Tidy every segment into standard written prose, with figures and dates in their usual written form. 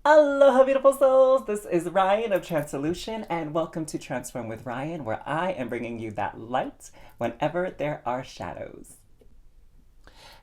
Aloha, beautiful souls! This is Ryan of tranSOULution, and welcome to Transform with Ryan, where I am bringing you that light whenever there are shadows.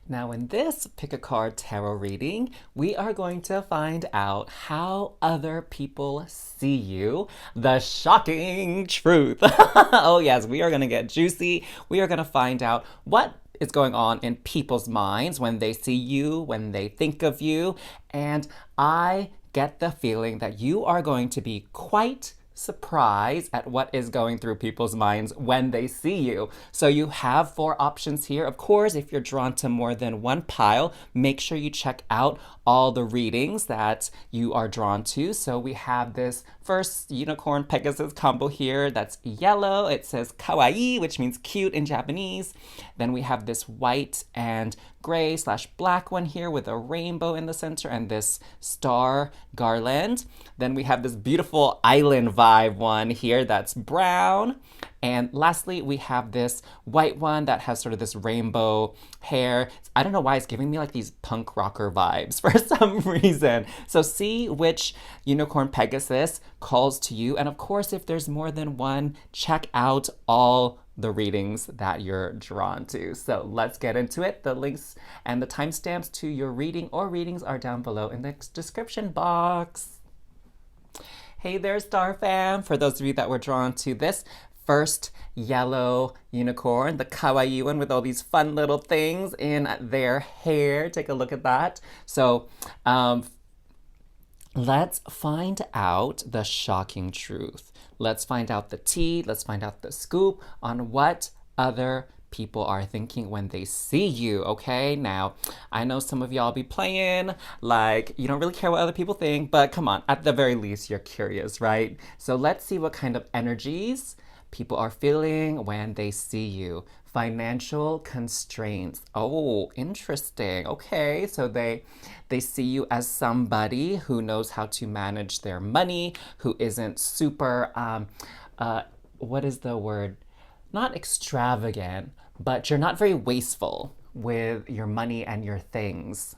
Now, in this Pick a Card Tarot reading, we are going to find out how other people see you. The shocking truth. Oh, yes, we are going to get juicy. We are going to find out what is going on in people's minds when they see you, when they think of you. And I get the feeling that you are going to be quite surprised at what is going through people's minds when they see you. So you have four options here. Of course, if you're drawn to more than one pile, make sure you check out all the readings that you are drawn to. So we have this first unicorn Pegasus combo here that's yellow. It says kawaii, which means cute in Japanese. Then we have this white and gray/black one here with a rainbow in the center and this star garland. Then we have this beautiful island vibe one here that's brown. And lastly, we have this white one that has sort of this rainbow hair. I don't know why it's giving me like these punk rocker vibes for some reason. So see which unicorn Pegasus calls to you. And of course, if there's more than one, check out all the readings that you're drawn to. So let's get into it. The links and the timestamps to your reading or readings are down below in the description box. Hey there, Star Fam. For those of you that were drawn to this first yellow unicorn, the kawaii one with all these fun little things in their hair. Take a look at that. So let's find out the shocking truth. Let's find out the tea. Let's find out the scoop on what other people are thinking when they see you, okay? Now, I know some of y'all be playing like you don't really care what other people think, but come on, at the very least, you're curious, right? So let's see what kind of energies people are feeling when they see you. Financial constraints. Oh, interesting. Okay, so they see you as somebody who knows how to manage their money, who isn't super what is the word? Not extravagant, but you're not very wasteful with your money and your things.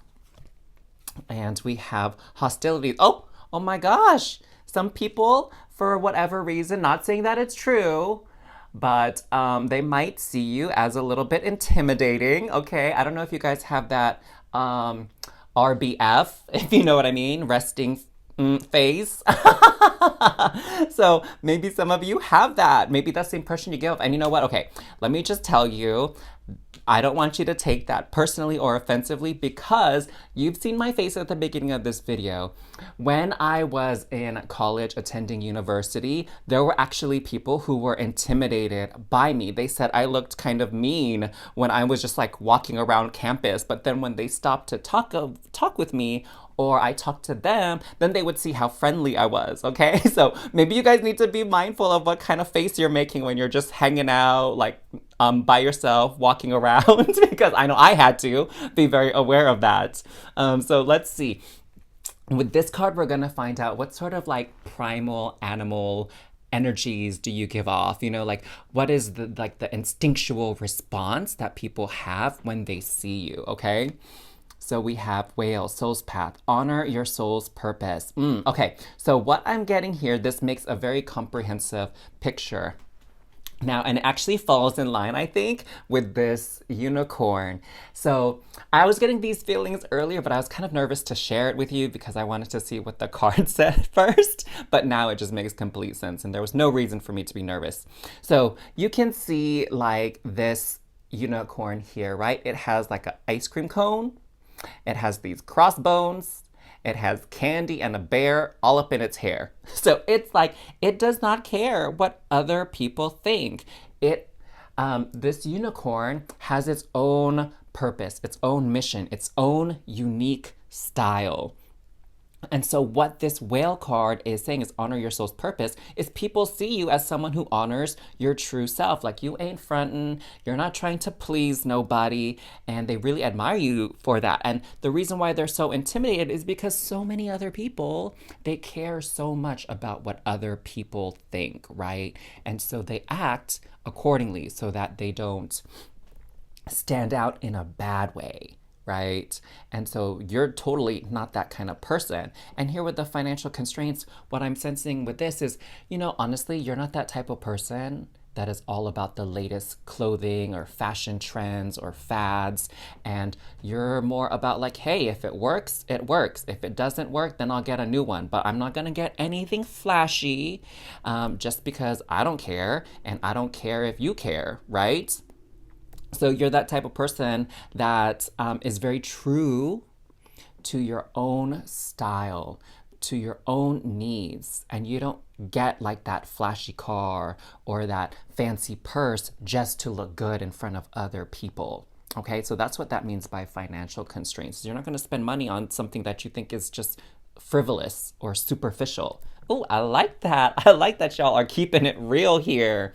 And we have hostilities. Oh my gosh. Some people, for whatever reason, not saying that it's true, but they might see you as a little bit intimidating, okay? I don't know if you guys have that RBF, if you know what I mean, resting face. So maybe some of you have that. Maybe that's the impression you give. And you know what? Okay, let me just tell you, I don't want you to take that personally or offensively because you've seen my face at the beginning of this video. When I was in college attending university, there were actually people who were intimidated by me. They said I looked kind of mean when I was just like walking around campus, but then when they stopped to talk with me, or I talked to them, then they would see how friendly I was, okay? So maybe you guys need to be mindful of what kind of face you're making when you're just hanging out, like by yourself, walking around, because I know I had to be very aware of that. So let's see. With this card, we're gonna find out what sort of like primal animal energies do you give off? You know, like what is the instinctual response that people have when they see you, okay? So we have whale, soul's path, honor your soul's purpose. Okay, so what I'm getting here, this makes a very comprehensive picture. Now, and it actually falls in line, I think, with this unicorn. So I was getting these feelings earlier, but I was kind of nervous to share it with you because I wanted to see what the card said first. But now it just makes complete sense, and there was no reason for me to be nervous. So you can see like this unicorn here, right? It has like an ice cream cone. It has these crossbones. It has candy and a bear all up in its hair. So it's like, it does not care what other people think. This unicorn has its own purpose, its own mission, its own unique style. And so what this whale card is saying is honor your soul's purpose is people see you as someone who honors your true self. Like you ain't fronting, you're not trying to please nobody, and they really admire you for that. And the reason why they're so intimidated is because so many other people, they care so much about what other people think, right? And so they act accordingly so that they don't stand out in a bad way. right? And so you're totally not that kind of person. And here with the financial constraints, what I'm sensing with this is, honestly, you're not that type of person that is all about the latest clothing or fashion trends or fads. And you're more about like, hey, if it works, it works. If it doesn't work, then I'll get a new one. But I'm not gonna get anything flashy just because I don't care. And I don't care if you care, right? So you're that type of person that is very true to your own style, to your own needs, and you don't get like that flashy car or that fancy purse just to look good in front of other people. Okay, so that's what that means by financial constraints. You're not going to spend money on something that you think is just frivolous or superficial. Oh, I like that. I like that y'all are keeping it real here.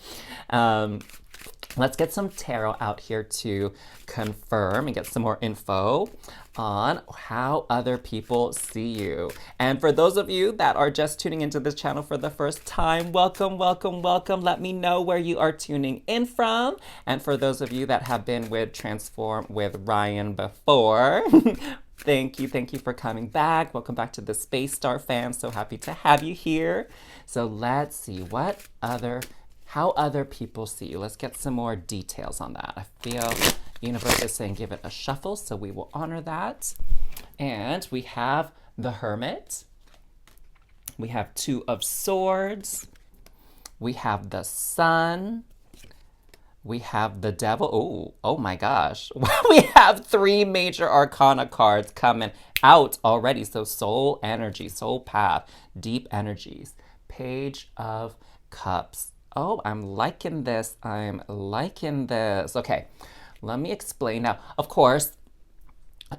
Let's get some tarot out here to confirm and get some more info on how other people see you. And for those of you that are just tuning into this channel for the first time, welcome, welcome, welcome. Let me know where you are tuning in from. And for those of you that have been with Transform with Ryan before, thank you for coming back. Welcome back to the Space Star fam. So happy to have you here. So let's see how other people see you. Let's get some more details on that. I feel universe is saying give it a shuffle, so we will honor that. And we have the Hermit. We have Two of Swords. We have the Sun. We have the Devil. Oh my gosh. We have 3 major arcana cards coming out already. So soul energy, soul path, deep energies. Page of Cups. Oh, I'm liking this. I'm liking this. Okay, let me explain now. Of course,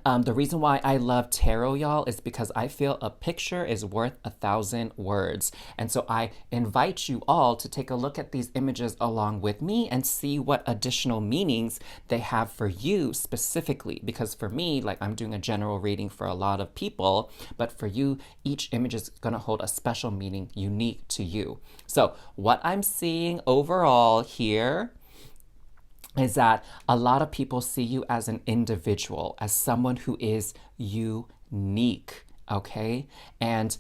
the reason why I love tarot, y'all, is because I feel a picture is worth 1,000 words. And so I invite you all to take a look at these images along with me and see what additional meanings they have for you specifically. Because for me, like I'm doing a general reading for a lot of people, but for you, each image is going to hold a special meaning unique to you. So what I'm seeing overall here is that a lot of people see you as an individual, as someone who is unique, okay? And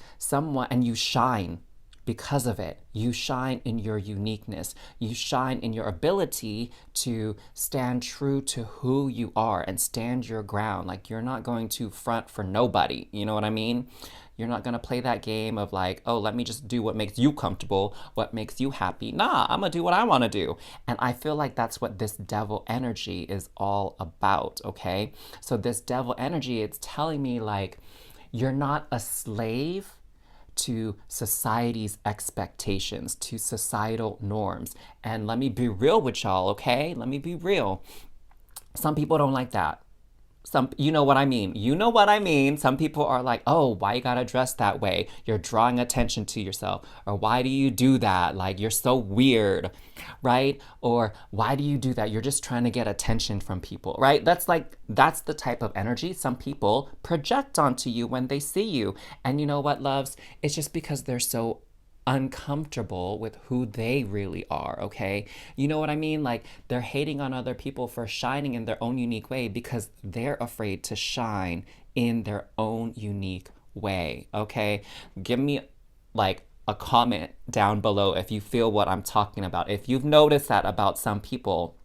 you shine because of it. You shine in your uniqueness. You shine in your ability to stand true to who you are and stand your ground. Like you're not going to front for nobody. You know what I mean? You're not going to play that game of like, oh, let me just do what makes you comfortable, what makes you happy. Nah, I'm going to do what I want to do. And I feel like that's what this devil energy is all about, okay? So this devil energy, it's telling me like, you're not a slave to society's expectations, to societal norms. And let me be real with y'all, okay? Let me be real. Some people don't like that. You know what I mean. You know what I mean. Some people are like, oh, why you gotta dress that way? You're drawing attention to yourself. Or why do you do that? Like, you're so weird, right? Or why do you do that? You're just trying to get attention from people, right? That's the type of energy some people project onto you when they see you. And you know what, loves? It's just because they're so uncomfortable with who they really are, okay? You know what I mean? Like they're hating on other people for shining in their own unique way because they're afraid to shine in their own unique way, okay? Give me like a comment down below if you feel what I'm talking about, if you've noticed that about some people.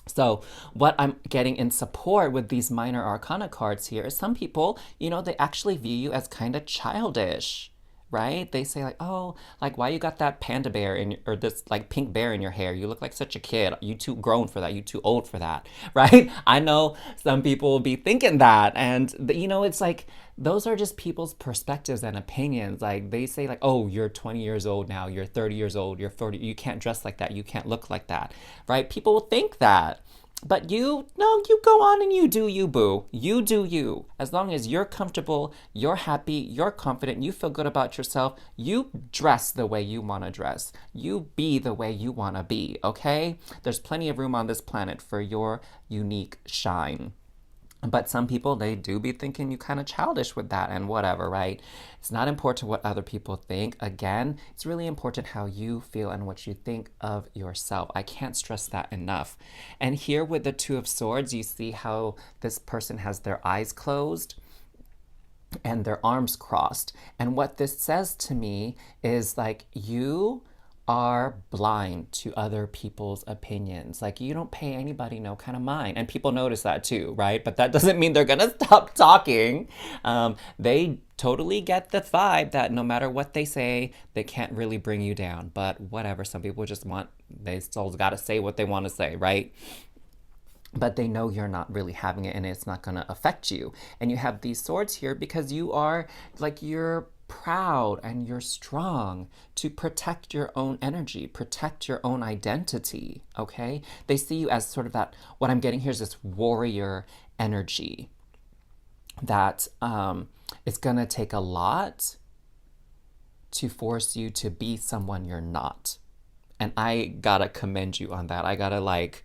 So what I'm getting in support with these minor arcana cards here is some people, they actually view you as kind of childish, right? They say like, oh, like why you got that panda bear or this like pink bear in your hair? You look like such a kid. You too grown for that. You too old for that, right? I know some people will be thinking that. And it's like, those are just people's perspectives and opinions. Like they say like, oh, you're 20 years old now. You're 30 years old. You're 40. You can't dress like that. You can't look like that, right? People will think that. But you go on and you do you, boo. You do you. As long as you're comfortable, you're happy, you're confident, you feel good about yourself, you dress the way you want to dress. You be the way you want to be, okay? There's plenty of room on this planet for your unique shine. But some people, they do be thinking you kind of childish with that and whatever, right? It's not important what other people think. Again, it's really important how you feel and what you think of yourself. I can't stress that enough. And here with the Two of Swords, you see how this person has their eyes closed and their arms crossed. And what this says to me is like, you are blind to other people's opinions. Like, you don't pay anybody no kind of mind. And people notice that too, right? But that doesn't mean they're gonna stop talking. They totally get the vibe that no matter what they say, they can't really bring you down. But whatever, some people just they still gotta say what they wanna say, right? But they know you're not really having it and it's not going to affect you. And you have these swords here because you are like, you're proud and you're strong to protect your own energy, protect your own identity, okay? They see you as sort of that, what I'm getting here is this warrior energy that it's going to take a lot to force you to be someone you're not. And I gotta commend you on that. I gotta like,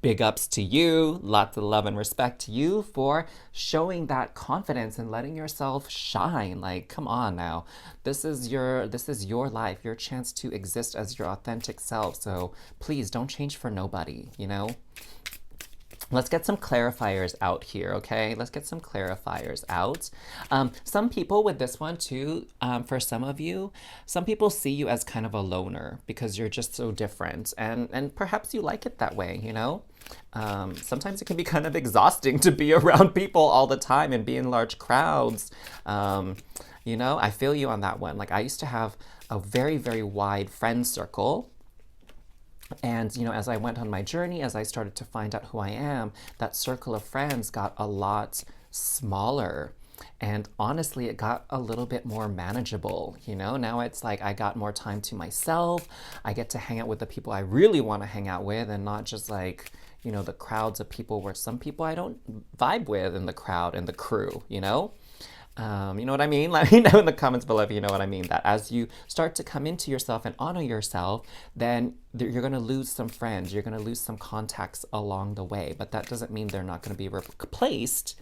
big ups to you, lots of love and respect to you for showing that confidence and letting yourself shine. Like, come on now. This is your life, your chance to exist as your authentic self. So please don't change for nobody, you know? Let's get some clarifiers out here, okay? Let's get some clarifiers out. Some people with this one too, for some of you, some people see you as kind of a loner because you're just so different, and perhaps you like it that way, you know? Sometimes it can be kind of exhausting to be around people all the time and be in large crowds. You know, I feel you on that one. Like, I used to have a very, very wide friend circle. And, you know, as I went on my journey, as I started to find out who I am, that circle of friends got a lot smaller. And honestly, it got a little bit more manageable. You know, now it's like I got more time to myself. I get to hang out with the people I really want to hang out with and not just like, you know, the crowds of people where some people I don't vibe with in the crowd and the crew, you know? You know what I mean? Let me know in the comments below if you know what I mean. That as you start to come into yourself and honor yourself, then you're going to lose some friends. You're going to lose some contacts along the way. But that doesn't mean they're not going to be replaced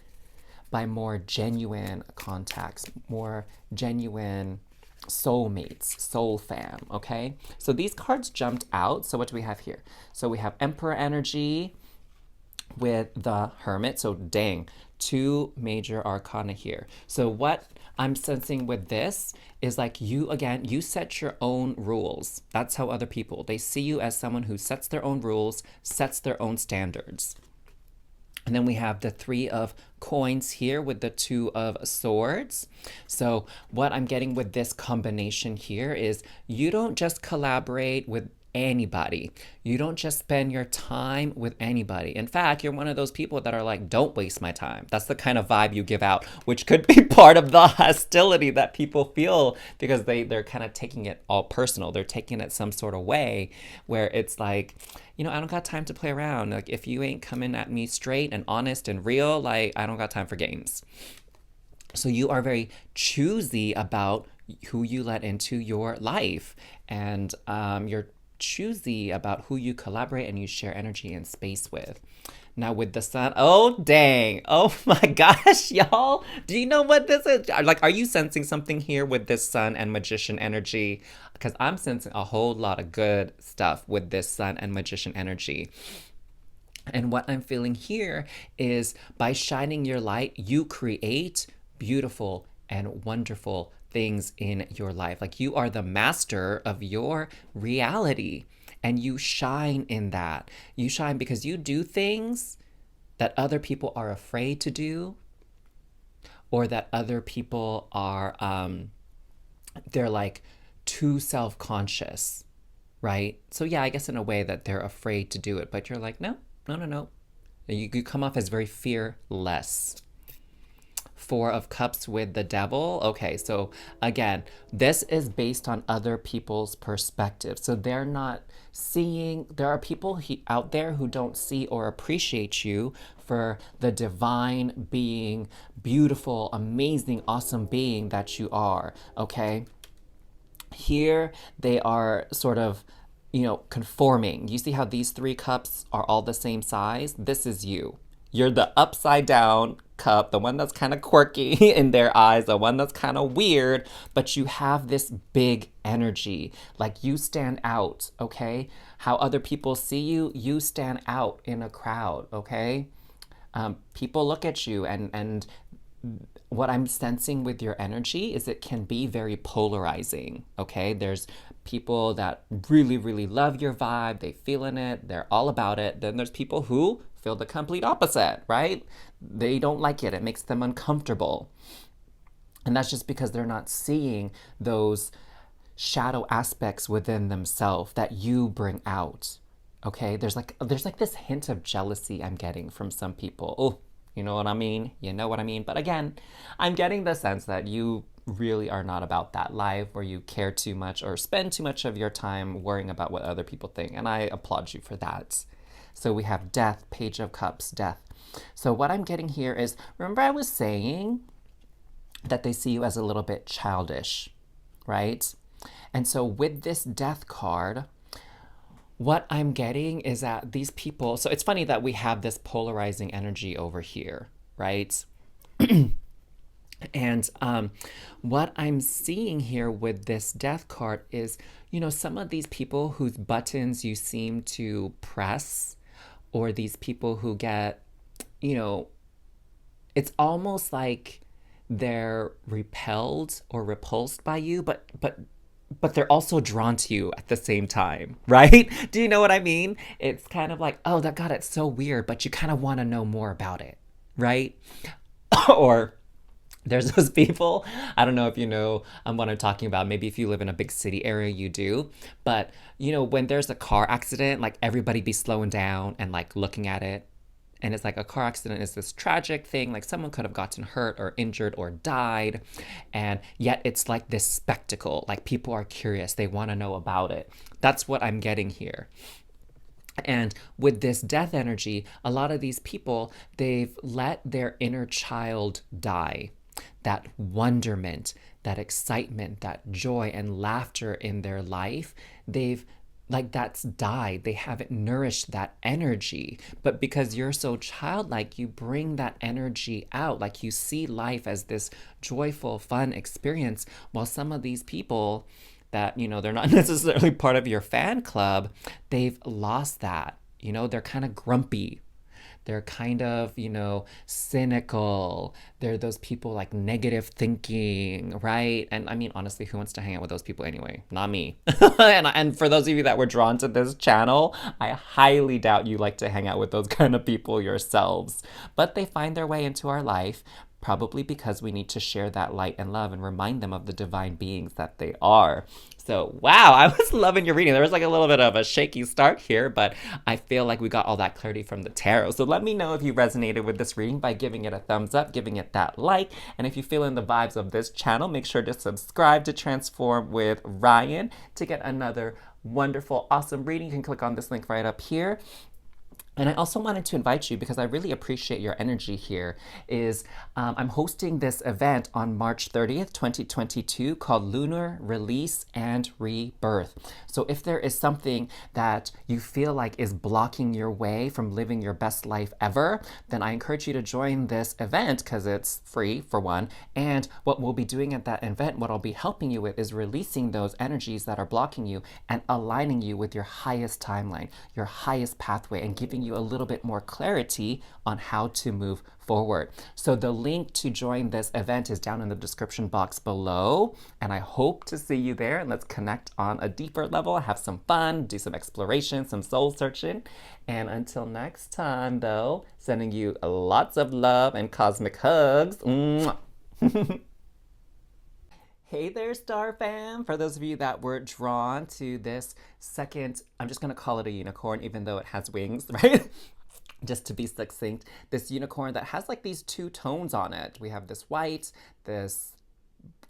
by more genuine contacts, more genuine soulmates, soul fam, okay? So these cards jumped out. So what do we have here? So we have Emperor energy with the Hermit. So dang, two major arcana here. So what I'm sensing with this is like, you, again, you set your own rules. That's how other people, they see you as someone who sets their own rules, sets their own standards. And then we have the Three of Coins here with the Two of Swords. So what I'm getting with this combination here is you don't just collaborate with anybody. You don't just spend your time with anybody. In fact, you're one of those people that are like, don't waste my time. That's the kind of vibe you give out, which could be part of the hostility that people feel because they're kind of taking it all personal. They're taking it some sort of way where it's like, you know, I don't got time to play around. Like, if you ain't coming at me straight and honest and real, like, I don't got time for games. So you are very choosy about who you let into your life, and you're choosy about who you collaborate and you share energy and space with. Now with the Sun, oh dang, oh my gosh, y'all, do you know what this is? Like, are you sensing something here with this Sun and Magician energy? Because I'm sensing a whole lot of good stuff with this Sun and Magician energy. And what I'm feeling here is by shining your light, you create beautiful and wonderful things in your life. Like, you are the master of your reality and you shine in that. You shine because you do things that other people are afraid to do, or that other people are, they're like too self-conscious, right? So yeah, I guess in a way that they're afraid to do it, but you're like, no. You come off as very fearless. Four of Cups with the Devil. Okay, so again, this is based on other people's perspective. So they're not seeing, there are people out there who don't see or appreciate you for the divine being, beautiful, amazing, awesome being that you are, okay? Here, they are sort of, you know, conforming. You see how these three cups are all the same size? This is you. You're the upside down cup, the one that's kind of quirky in their eyes, the one that's kind of weird, but you have this big energy. Like you stand out, okay? How other people see you, you stand out in a crowd, okay? People look at you, and what I'm sensing with your energy is it can be very polarizing, okay? There's people that really, really love your vibe, they feel in it, they're all about it. Then there's people who feel the complete opposite, right? They don't like it, it makes them uncomfortable. And that's just because they're not seeing those shadow aspects within themselves that you bring out. Okay? There's like this hint of jealousy I'm getting from some people. Oh, you know what I mean? You know what I mean? But again, I'm getting the sense that you really are not about that life where you care too much or spend too much of your time worrying about what other people think. And I applaud you for that. So we have death, page of cups, death. So what I'm getting here is, remember I was saying that they see you as a little bit childish, right? And so with this death card, what I'm getting is that these people, so it's funny that we have this polarizing energy over here, right? And what I'm seeing here with this death card is, some of these people whose buttons you seem to press, or these people who get, it's almost like they're repelled or repulsed by you, but they're also drawn to you at the same time, right? Do you know what I mean? It's kind of like, oh, that God, it's so weird, but you kind of want to know more about it, right? Or there's those people, I don't know if you know what I'm talking about. Maybe if you live in a big city area, you do. But, when there's a car accident, like everybody be slowing down and like looking at it. And it's like a car accident is this tragic thing, like someone could have gotten hurt or injured or died. And yet it's like this spectacle, like people are curious, they want to know about it. That's what I'm getting here. And with this death energy, a lot of these people, they've let their inner child die. That wonderment, that excitement, that joy and laughter in their life, that's died. They haven't nourished that energy. But because you're so childlike, you bring that energy out. Like you see life as this joyful, fun experience, while some of these people that, they're not necessarily part of your fan club, they've lost that. They're kind of grumpy. They're kind of, cynical. They're those people like negative thinking, right? And I mean, honestly, who wants to hang out with those people anyway? Not me. and for those of you that were drawn to this channel, I highly doubt you like to hang out with those kind of people yourselves. But they find their way into our life, probably because we need to share that light and love and remind them of the divine beings that they are. So, wow, I was loving your reading. There was like a little bit of a shaky start here, but I feel like we got all that clarity from the tarot. So let me know if you resonated with this reading by giving it a thumbs up, giving it that like. And if you feel in the vibes of this channel, make sure to subscribe to Transform with Ryan to get another wonderful, awesome reading. You can click on this link right up here. And I also wanted to invite you, because I really appreciate your energy here, I'm hosting this event on March 30th, 2022 called Lunar Release and Rebirth. So if there is something that you feel like is blocking your way from living your best life ever, then I encourage you to join this event because it's free, for one. And what we'll be doing at that event, what I'll be helping you with, is releasing those energies that are blocking you and aligning you with your highest timeline, your highest pathway, and giving you a little bit more clarity on how to move forward. So the link to join this event is down in the description box below, and I hope to see you there, and let's connect on a deeper level, have some fun, do some exploration, some soul searching. And until next time, though, sending you lots of love and cosmic hugs. Mwah. Hey there, Star Fam! For those of you that were drawn to this second, I'm just going to call it a unicorn, even though it has wings, right? Just to be succinct, this unicorn that has like these two tones on it. We have this white, this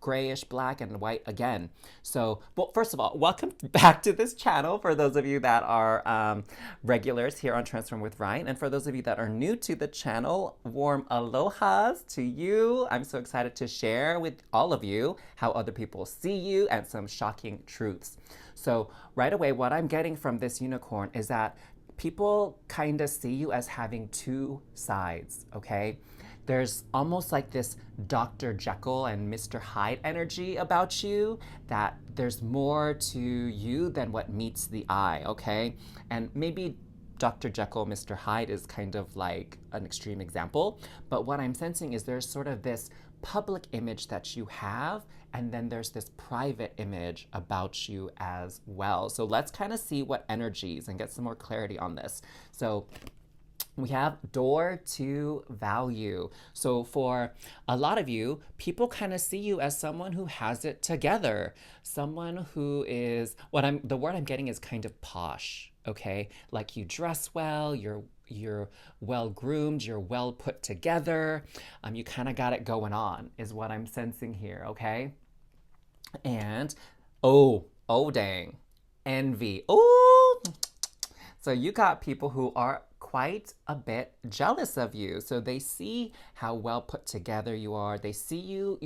grayish black, and white again. So, well, first of all, welcome back to this channel for those of you that are regulars here on Transform with Ryan. And for those of you that are new to the channel, warm alohas to you. I'm so excited to share with all of you how other people see you and some shocking truths. So right away, what I'm getting from this unicorn is that people kind of see you as having two sides, okay? There's almost like this Dr. Jekyll and Mr. Hyde energy about you, that there's more to you than what meets the eye, okay? And maybe Dr. Jekyll, Mr. Hyde is kind of like an extreme example, but what I'm sensing is there's sort of this public image that you have, and then there's this private image about you as well. So let's kind of see what energies and get some more clarity on this. So we have door to value. So for a lot of you, people kind of see you as someone who has it together, someone who is the word I'm getting is kind of posh, okay? Like you dress well, you're well groomed, you're well put together, you kind of got it going on is what I'm sensing here, okay? And oh dang, envy. Oh, so you got people who are quite a bit jealous of you. So they see how well put together you are. They see you,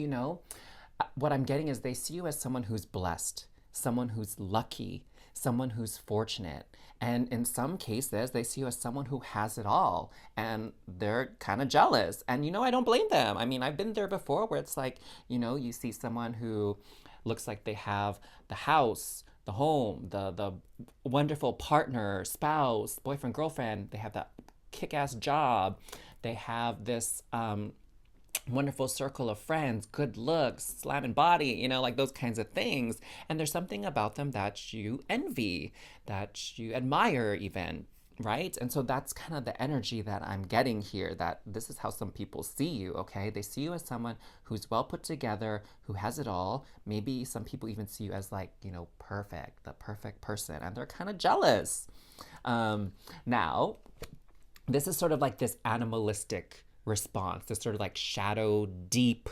what I'm getting is they see you as someone who's blessed, someone who's lucky, someone who's fortunate. And in some cases, they see you as someone who has it all, and they're kind of jealous. And I don't blame them. I mean, I've been there before where it's like, you see someone who looks like they have the house, the home, the wonderful partner, spouse, boyfriend, girlfriend. They have that kick-ass job. They have this wonderful circle of friends, good looks, slamming body, like those kinds of things. And there's something about them that you envy, that you admire even, right? And so that's kind of the energy that I'm getting here, that this is how some people see you, okay? They see you as someone who's well put together, who has it all. Maybe some people even see you as like, perfect, the perfect person, and they're kind of jealous. Now, this is sort of like this animalistic response, this sort of like shadow, deep,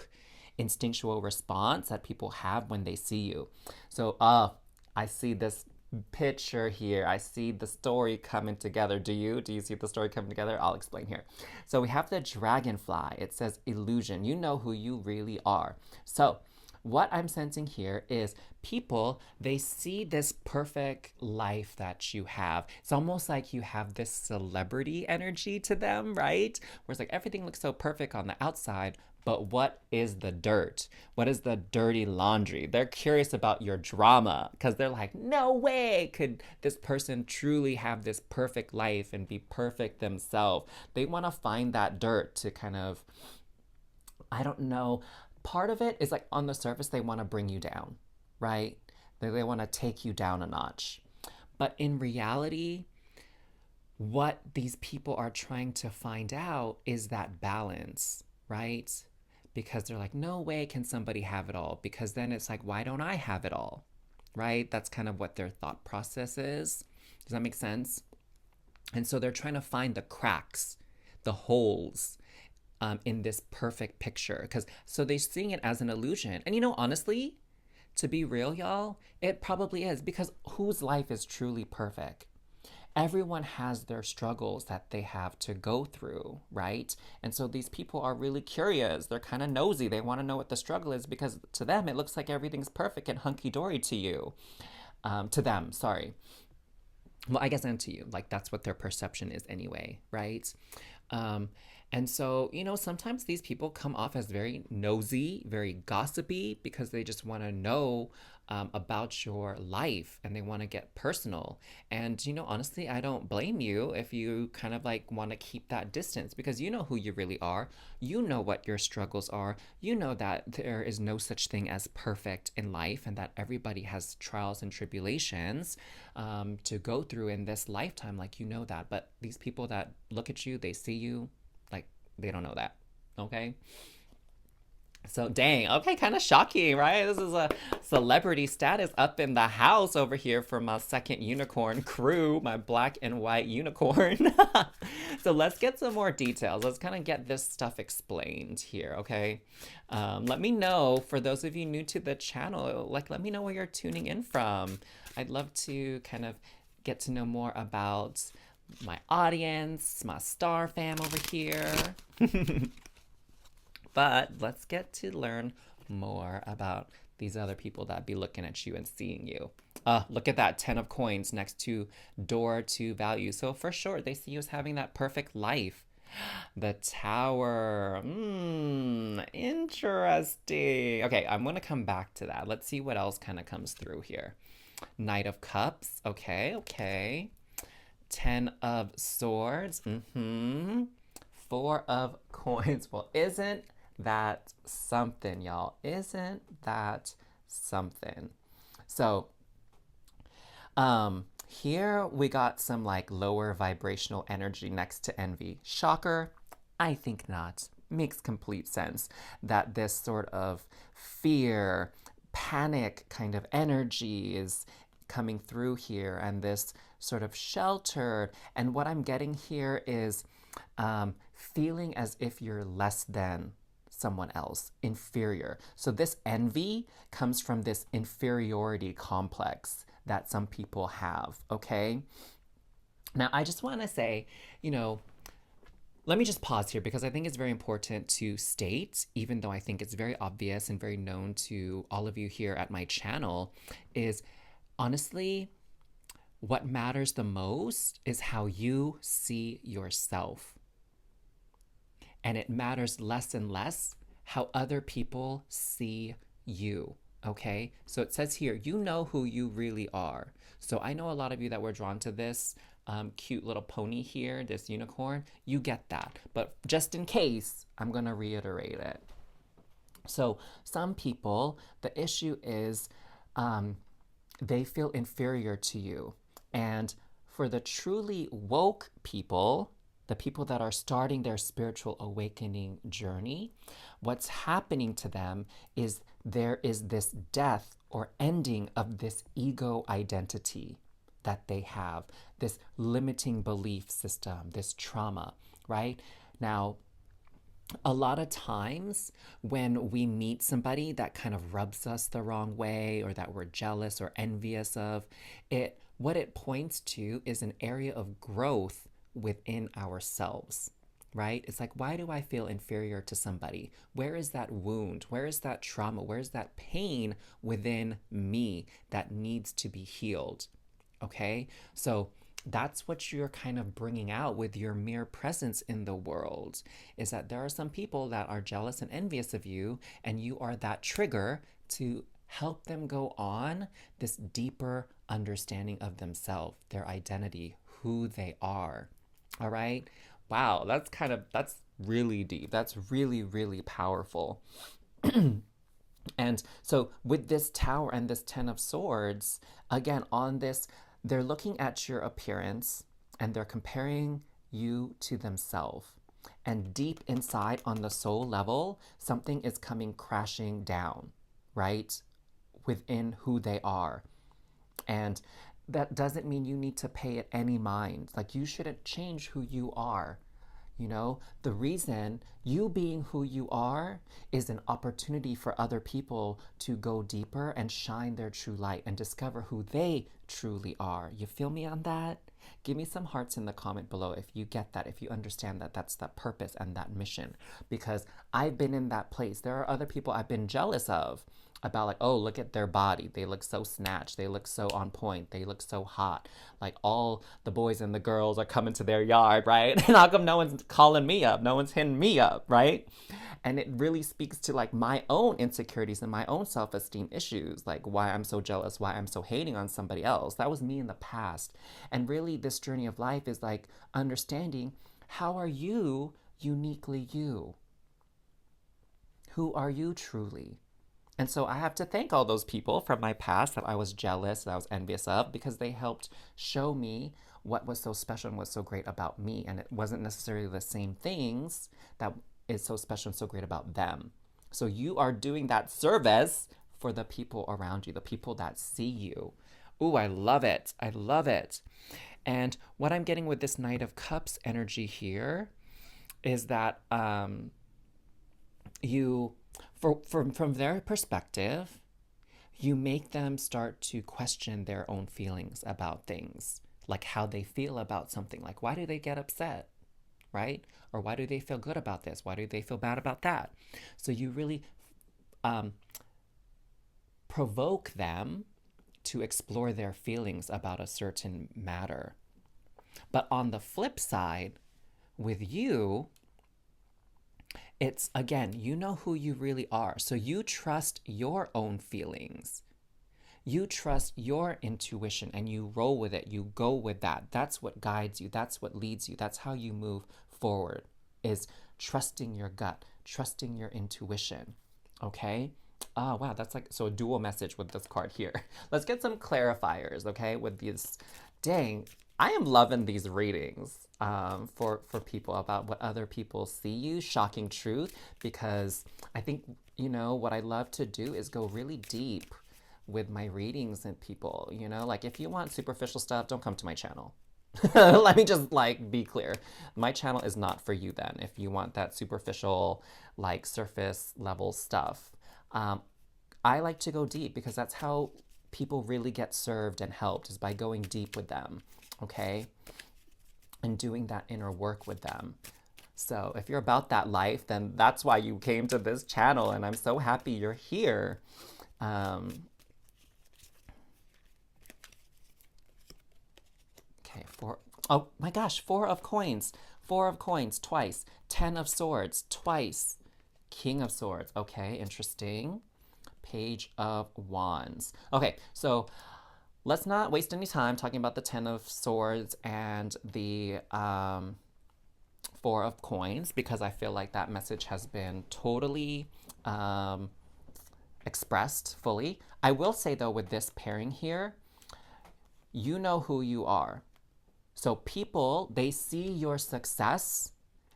instinctual response that people have when they see you. So, I see this picture here. I see the story coming together. Do you see the story coming together? I'll explain here. So we have the dragonfly. It says illusion. You know who you really are. So what I'm sensing here is people, they see this perfect life that you have. It's almost like you have this celebrity energy to them, right? Where it's like everything looks so perfect on the outside, but what is the dirt? What is the dirty laundry? They're curious about your drama because they're like, no way could this person truly have this perfect life and be perfect themselves. They want to find that dirt to kind of, I don't know, part of it is like on the surface, they want to bring you down, right? They want to take you down a notch. But in reality, what these people are trying to find out is that balance, right? Because they're like, no way can somebody have it all. Because then it's like, why don't I have it all, right? That's kind of what their thought process is. Does that make sense? And so they're trying to find the cracks, the holes, in this perfect picture. So they're seeing it as an illusion. And honestly, to be real, y'all, it probably is, because whose life is truly perfect? Everyone has their struggles that they have to go through, right? And so these people are really curious. They're kind of nosy. They want to know what the struggle is because to them, it looks like everything's perfect and hunky-dory to you. To them, sorry. Well, I guess and to you. Like that's what their perception is anyway, right? And so, sometimes these people come off as very nosy, very gossipy, because they just want to know about your life and they want to get personal. And, honestly, I don't blame you if you kind of like want to keep that distance, because you know who you really are. You know what your struggles are. You know that there is no such thing as perfect in life and that everybody has trials and tribulations to go through in this lifetime. Like, that. But these people that look at you, they see you, like they don't know that. Okay. So dang, okay, kind of shocking, right? This is a celebrity status up in the house over here for my second unicorn crew, my black and white unicorn. So let's get some more details. Let's kind of get this stuff explained here, okay? Let me know, for those of you new to the channel, let me know where you're tuning in from. I'd love to kind of get to know more about my audience, my star fam over here. But let's get to learn more about these other people that be looking at you and seeing you. Look at that 10 of coins next to door to value. So for sure, they see you as having that perfect life. The Tower. Interesting. Okay, I'm going to come back to that. Let's see what else kind of comes through here. Knight of Cups. Okay, okay. 10 of Swords. Four of Coins. Well, isn't that something, y'all? Isn't that something? So, here we got some like lower vibrational energy next to envy. Shocker? I think not. Makes complete sense that this sort of fear, panic kind of energy is coming through here, and this sort of sheltered. And what I'm getting here is feeling as if you're less than someone else, inferior. So this envy comes from this inferiority complex that some people have, okay? Now, I just want to say, let me just pause here because I think it's very important to state, even though I think it's very obvious and very known to all of you here at my channel, is honestly, what matters the most is how you see yourself. And it matters less and less how other people see you. Okay, so it says here, you know who you really are. So I know a lot of you that were drawn to this cute little pony here, this unicorn, you get that. But just in case, I'm going to reiterate it. So some people, the issue is they feel inferior to you. And for the truly woke people, the people that are starting their spiritual awakening journey, what's happening to them is there is this death or ending of this ego identity that they have, this limiting belief system, this trauma, right? Now, a lot of times when we meet somebody that kind of rubs us the wrong way or that we're jealous or envious of, what it points to is an area of growth within ourselves, right? It's like, why do I feel inferior to somebody? Where is that wound? Where is that trauma? Where is that pain within me that needs to be healed? Okay, so that's what you're kind of bringing out with your mere presence in the world, is that there are some people that are jealous and envious of you, and you are that trigger to help them go on this deeper understanding of themselves, their identity, who they are. All right. Wow, that's really deep. That's really, really powerful. And so with this Tower and this 10 of Swords, again, on this, they're looking at your appearance and they're comparing you to themselves. And deep inside on the soul level, something is coming crashing down, right? Within who they are. And that doesn't mean you need to pay it any mind. Like, you shouldn't change who you are. The reason you being who you are is an opportunity for other people to go deeper and shine their true light and discover who they truly are. You feel me on that? Give me some hearts in the comment below if you get that, if you understand that that's the purpose and that mission. Because I've been in that place. There are other people I've been jealous of about, like, oh, look at their body. They look so snatched. They look so on point. They look so hot. Like, all the boys and the girls are coming to their yard, right? And how come no one's calling me up? No one's hitting me up, right? And it really speaks to like my own insecurities and my own self-esteem issues, like why I'm so jealous, why I'm so hating on somebody else. That was me in the past. And really, this journey of life is like understanding, how are you uniquely you? Who are you truly? And so I have to thank all those people from my past that I was jealous, that I was envious of, because they helped show me what was so special and what's so great about me. And it wasn't necessarily the same things that is so special and so great about them. So you are doing that service for the people around you, the people that see you. Ooh, I love it. I love it. And what I'm getting with this Knight of Cups energy here is that from their perspective, you make them start to question their own feelings about things, like how they feel about something. Like, why do they get upset, right? Or why do they feel good about this? Why do they feel bad about that? So you really provoke them to explore their feelings about a certain matter. But on the flip side, with you, it's again, you know who you really are. So you trust your own feelings. You trust your intuition and you roll with it. You go with that. That's what guides you. That's what leads you. That's how you move forward, is trusting your gut, trusting your intuition. Okay? Ah, wow, that's like so a dual message with this card here. Let's get some clarifiers, okay, with these. Dang, I am loving these readings for people about what other people see you, shocking truth, because I think, you know, what I love to do is go really deep with my readings and people, you know, like if you want superficial stuff, don't come to my channel. Let me just like be clear. My channel is not for you then if you want that superficial, like surface level stuff. I like to go deep because that's how people really get served and helped, is by going deep with them, okay? And doing that inner work with them. So if you're about that life, then that's why you came to this channel, and I'm so happy you're here. Okay, oh my gosh, 4 of coins. 4 of coins twice. 10 of swords twice. King of swords. Okay, interesting. Page of wands. Okay, so let's not waste any time talking about the 10 of swords and the 4 of coins, because I feel like that message has been totally expressed fully. I will say though, with this pairing here, you know who you are. So people, they see your success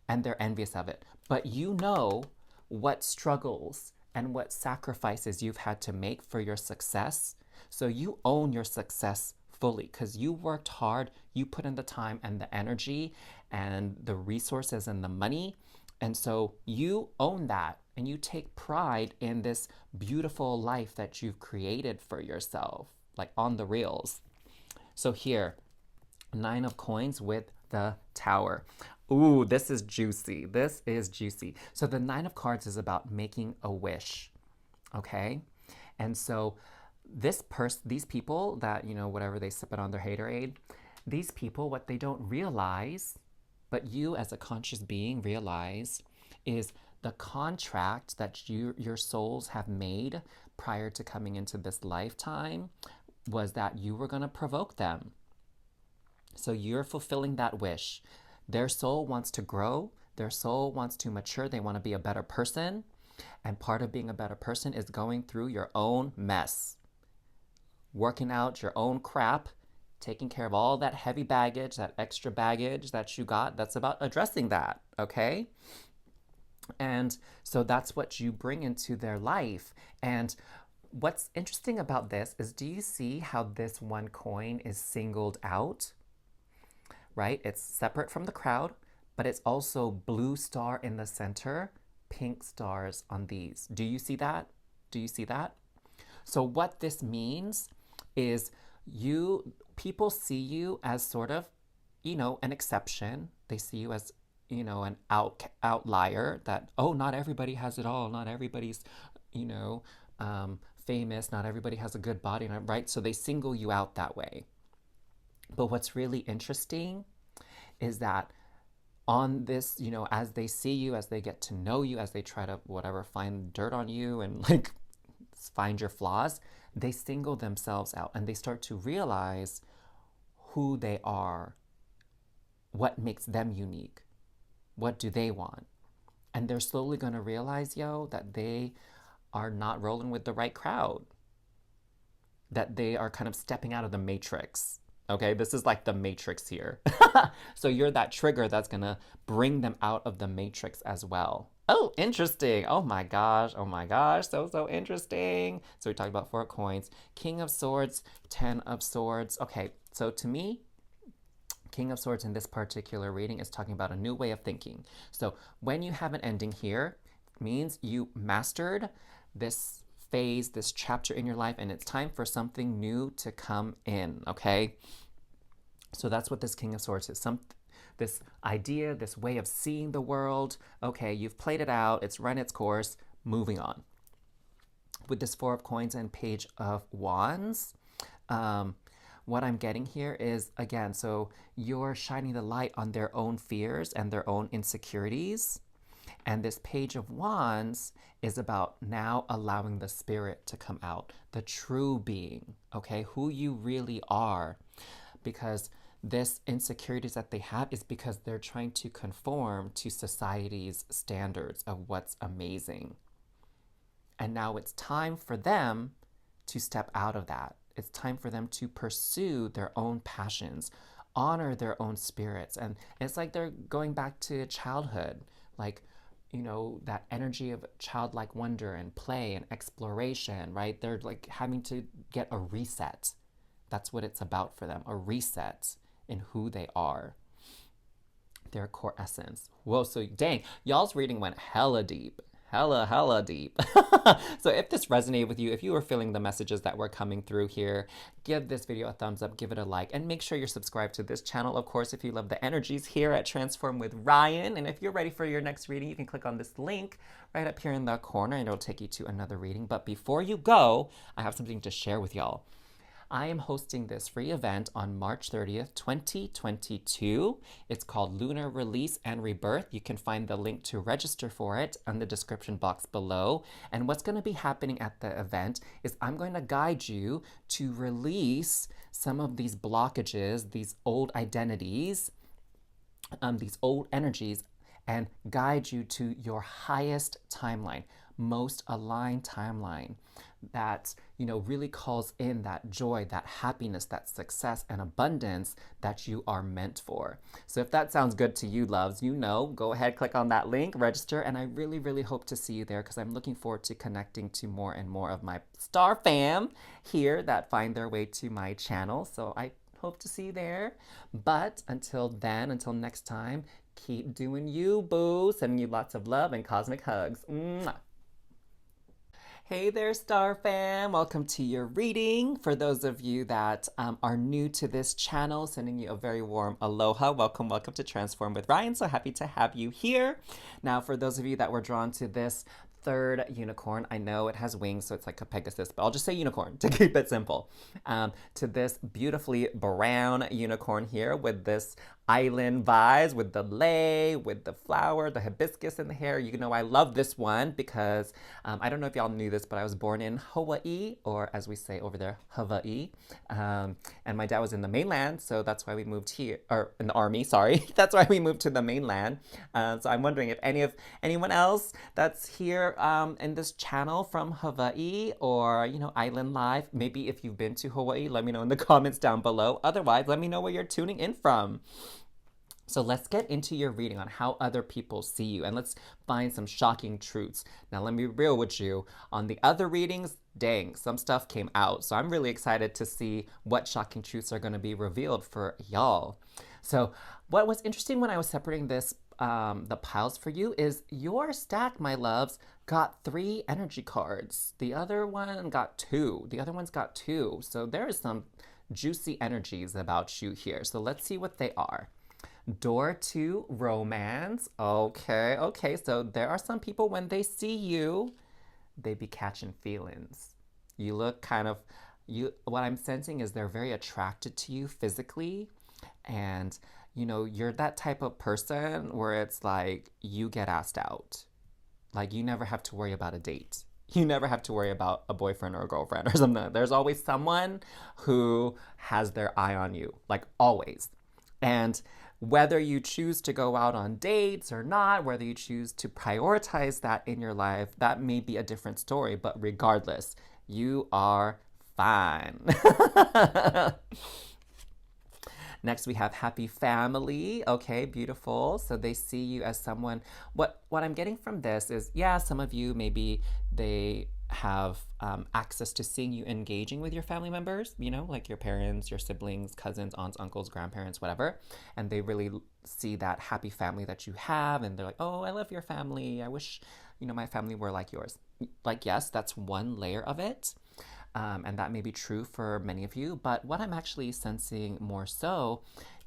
and they're envious of it, but you know what struggles and what sacrifices you've had to make for your success. So you own your success fully because you worked hard, you put in the time and the energy and the resources and the money. And so you own that and you take pride in this beautiful life that you've created for yourself, like on the reels. So here, 9 of coins with the Tower. Ooh, this is juicy. This is juicy. So the 9 of cards is about making a wish, okay? And so these people that, you know, whatever they sip it on their haterade, these people, what they don't realize, but you as a conscious being realize, is the contract that your souls have made prior to coming into this lifetime was that you were going to provoke them. So you're fulfilling that wish. Their soul wants to grow. Their soul wants to mature. They want to be a better person. And part of being a better person is going through your own mess, working out your own crap, taking care of all that heavy baggage, that extra baggage that you got. That's about addressing that, okay? And so that's what you bring into their life. And what's interesting about this is, do you see how this one coin is singled out? Right? It's separate from the crowd, but it's also blue star in the center, pink stars on these. Do you see that? Do you see that? So what this means is people see you as sort of, you know, an exception. They see you as, you know, an outlier, that, oh, not everybody has it all. Not everybody's, you know, famous. Not everybody has a good body, right? So they single you out that way. But what's really interesting is that on this, you know, as they see you, as they get to know you, as they try to whatever find dirt on you and like find your flaws, they single themselves out and they start to realize who they are, what makes them unique, what do they want. And they're slowly going to realize, that they are not rolling with the right crowd, that they are kind of stepping out of the matrix. Okay, this is like the matrix here. So you're that trigger that's gonna bring them out of the matrix as well. Oh, interesting. Oh my gosh. So interesting. So we talked about 4 coins. King of Swords, 10 of Swords. Okay, so to me, King of Swords in this particular reading is talking about a new way of thinking. So when you have an ending here, it means you mastered this phase, this chapter in your life, and it's time for something new to come in, okay? So that's what this King of Swords is. This idea, this way of seeing the world. Okay, you've played it out, it's run its course, moving on. with this Four of Coins and Page of Wands. What I'm getting here is, again, so you're shining the light on their own fears and their own insecurities. And this Page of Wands is about now allowing the spirit to come out, the true being, okay, who you really are. Because this insecurities that they have is because they're trying to conform to society's standards of what's amazing. And now it's time for them to step out of that. It's time for them to pursue their own passions, honor their own spirits. And it's like they're going back to childhood, like, you know, that energy of childlike wonder and play and exploration, right? They're like having to get a reset. That's what it's about for them, a reset in who they are, their core essence. Whoa, so dang, y'all's reading went hella deep. Hella deep. So if this resonated with you, if you were feeling the messages that were coming through here, give this video a thumbs up, give it a like, and make sure you're subscribed to this channel, of course, if you love the energies here at Transform with Ryan. And if you're ready for your next reading, you can click on this link right up here in the corner and it'll take you to another reading. But before you go, I have something to share with y'all. I am hosting this free event on March 30th, 2022. It's called Lunar Release and Rebirth. You can find the link to register for it in the description box below. And what's going to be happening at the event is I'm going to guide you to release some of these blockages, these old identities, these old energies, and guide you to your highest timeline, most aligned timeline that, you know, really calls in that joy, that happiness, that success and abundance that you are meant for. So if that sounds good to you, loves, you know, go ahead, click on that link, register, and I really hope to see you there because I'm looking forward to connecting to more and more of my star fam here that find their way to my channel. So I hope to see you there. But until then, until next time, keep doing you, boo. Sending you lots of love and cosmic hugs. Mwah. Hey there, Star Fam. Welcome to your reading. For those of you that are new to this channel, sending you a very warm aloha. Welcome to Transform with Ryan. So happy to have you here. Now, for those of you that were drawn to this third unicorn, I know it has wings, so it's like a Pegasus, but I'll just say unicorn to keep it simple. To this beautifully brown unicorn here with this island vibes, with the lei, with the flower, the hibiscus in the hair. You know, I love this one because I don't know if y'all knew this, but I was born in Hawaii, or as we say over there, Hawaii. And my dad was in the mainland, so that's why we moved here, or in the army, sorry. That's why we moved to the mainland. So I'm wondering if anyone else that's here in this channel from Hawaii or, you know, island life, maybe if you've been to Hawaii, let me know in the comments down below. Otherwise, let me know where you're tuning in from. So let's get into your reading on how other people see you, and let's find some shocking truths. Now, let me be real with you. On the other readings, dang, some stuff came out. So I'm really excited to see what shocking truths are going to be revealed for y'all. So what was interesting when I was separating this, the piles for you, is your stack, my loves, got 3 energy cards. The other one got 2. The other one's got 2. So there is some juicy energies about you here. So let's see what they are. Door to romance. Okay. So there are some people, when they see you, they be catching feelings. You look kind of, what I'm sensing is they're very attracted to you physically. And, you know, you're that type of person where it's like you get asked out. Like you never have to worry about a date. You never have to worry about a boyfriend or a girlfriend or something. There's always someone who has their eye on you, like always. And whether you choose to go out on dates or not, whether you choose to prioritize that in your life, that may be a different story. But regardless, you are fine. Next, we have happy family. Okay, beautiful. So they see you as someone. What I'm getting from this is, yeah, some of you, maybe they have access to seeing you engaging with your family members, you know, like your parents, your siblings, cousins, aunts, uncles, grandparents, whatever. And they really see that happy family that you have. And they're like, oh, I love your family. I wish, you know, my family were like yours. Like, yes, that's one layer of it. And that may be true for many of you. But what I'm actually sensing more so